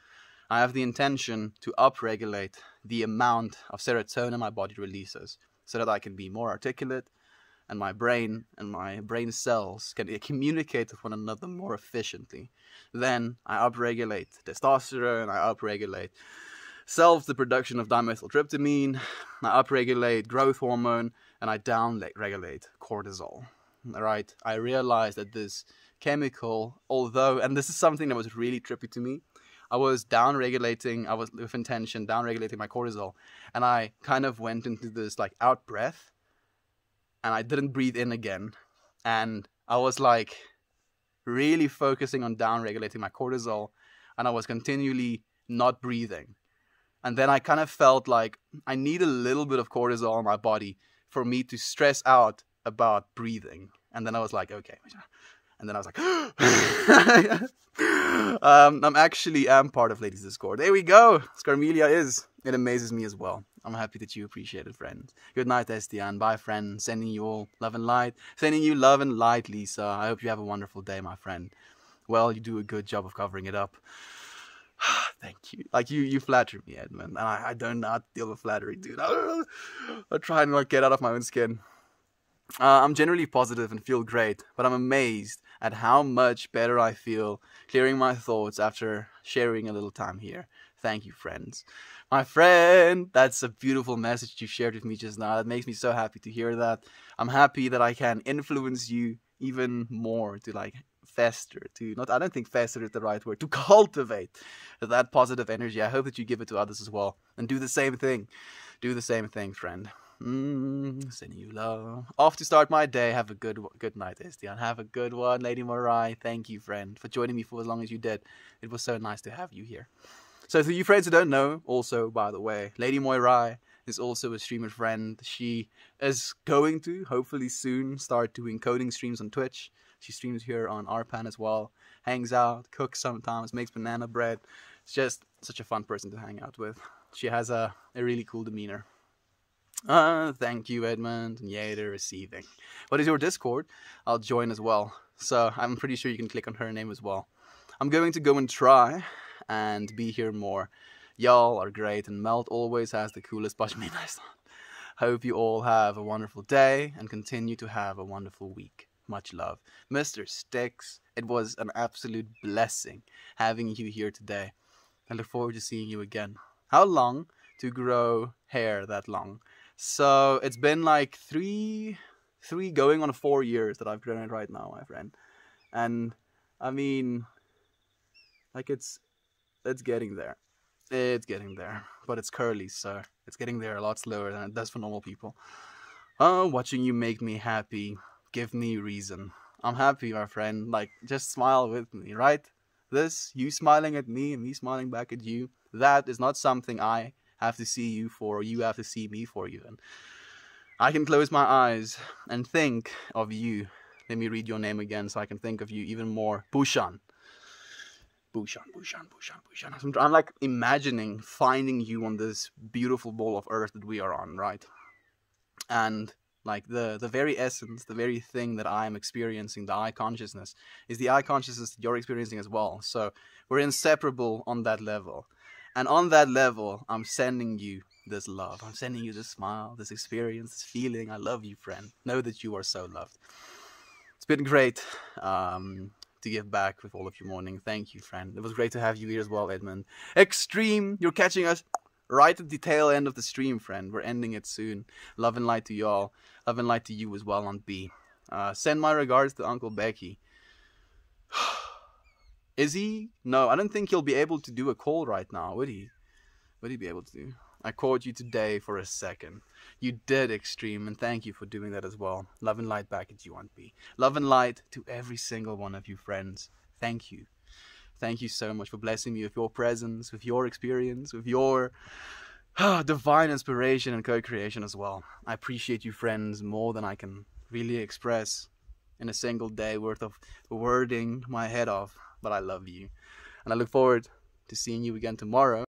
I have the intention to upregulate the amount of serotonin my body releases so that I can be more articulate, and my brain cells can communicate with one another more efficiently. Then I upregulate testosterone, I upregulate the production of dimethyltryptamine, I upregulate growth hormone, and I downregulate cortisol. Alright, I realized that this chemical, although, and this is something that was really trippy to me, I was with intention downregulating my cortisol, and I kind of went into this like out breath, and I didn't breathe in again, and I was like really focusing on downregulating my cortisol, and I was continually not breathing. And then I kind of felt like I need a little bit of cortisol in my body for me to stress out about breathing. And then I was like, okay. And then I was like, I'm part of Ladies Discord. There we go. Scarmelia is. It amazes me as well. I'm happy that you appreciate it, friend. Good night, Estian. Bye, friend. Sending you all love and light. Sending you love and light, Lisa. I hope you have a wonderful day, my friend. Well, you do a good job of covering it up. Thank you. Like, you flatter me, Edmund. And I don't know how to deal with flattery, dude. I try and like get out of my own skin. I'm generally positive and feel great, but I'm amazed at how much better I feel clearing my thoughts after sharing a little time here. Thank you, friends. My friend, that's a beautiful message you shared with me just now. That makes me so happy to hear that. I'm happy that I can influence you even more to like fester, I don't think fester is the right word, to cultivate that positive energy. I hope that you give it to others as well. And do the same thing. Do the same thing, friend. Sending you love. Off to start my day. Have a good night, Estian. Have a good one, Lady Morai. Thank you, friend, for joining me for as long as you did. It was so nice to have you here. So for you friends who don't know, also, by the way, Lady Moirai is also a streamer friend. She is going to, hopefully soon, start doing coding streams on Twitch. She streams here on Arpan as well. Hangs out, cooks sometimes, makes banana bread. It's just such a fun person to hang out with. She has a really cool demeanor. Thank you, Edmund. And yay, they're receiving. What is your Discord? I'll join as well. So I'm pretty sure you can click on her name as well. I'm going to go and try and be here more. Y'all are great, and Melt always has the coolest Pashmina on. Hope you all have a wonderful day and continue to have a wonderful week. Much love. Mr. Sticks, it was an absolute blessing having you here today. I look forward to seeing you again. How long to grow hair that long? So it's been like three going on 4 years that I've grown it right now, my friend. And I mean, like it's getting there. It's getting there. But it's curly, so it's getting there a lot slower than it does for normal people. Watching you make me happy. Give me reason. I'm happy, my friend. Like, just smile with me, right? This, you smiling at me and me smiling back at you, that is not something I have to see you for, or you have to see me for even. I can close my eyes and think of you. Let me read your name again so I can think of you even more. Bushan. I'm like imagining finding you on this beautiful ball of earth that we are on, right? And like the very essence, the very thing that I am experiencing, the I consciousness, is the I consciousness that you're experiencing as well. So we're inseparable on that level. And on that level, I'm sending you this love. I'm sending you this smile, this experience, this feeling. I love you, friend. Know that you are so loved. It's been great to give back with all of your morning. Thank you, friend. It was great to have you here as well, Edmund. Extreme, you're catching us right at the tail end of the stream, friend. We're ending it soon. Love and light to y'all. Love and light to you as well on B. Send my regards to Uncle Becky. Is he? No, I don't think he'll be able to do a call right now, would he? Would he be able to? I called you today for a second. You did, Extreme, and thank you for doing that as well. Love and light back at you on B. Love and light to every single one of you, friends. Thank you. Thank you so much for blessing me with your presence, with your experience, with your divine inspiration and co-creation as well. I appreciate you, friends, more than I can really express in a single day worth of wording my head off. But I love you. And I look forward to seeing you again tomorrow.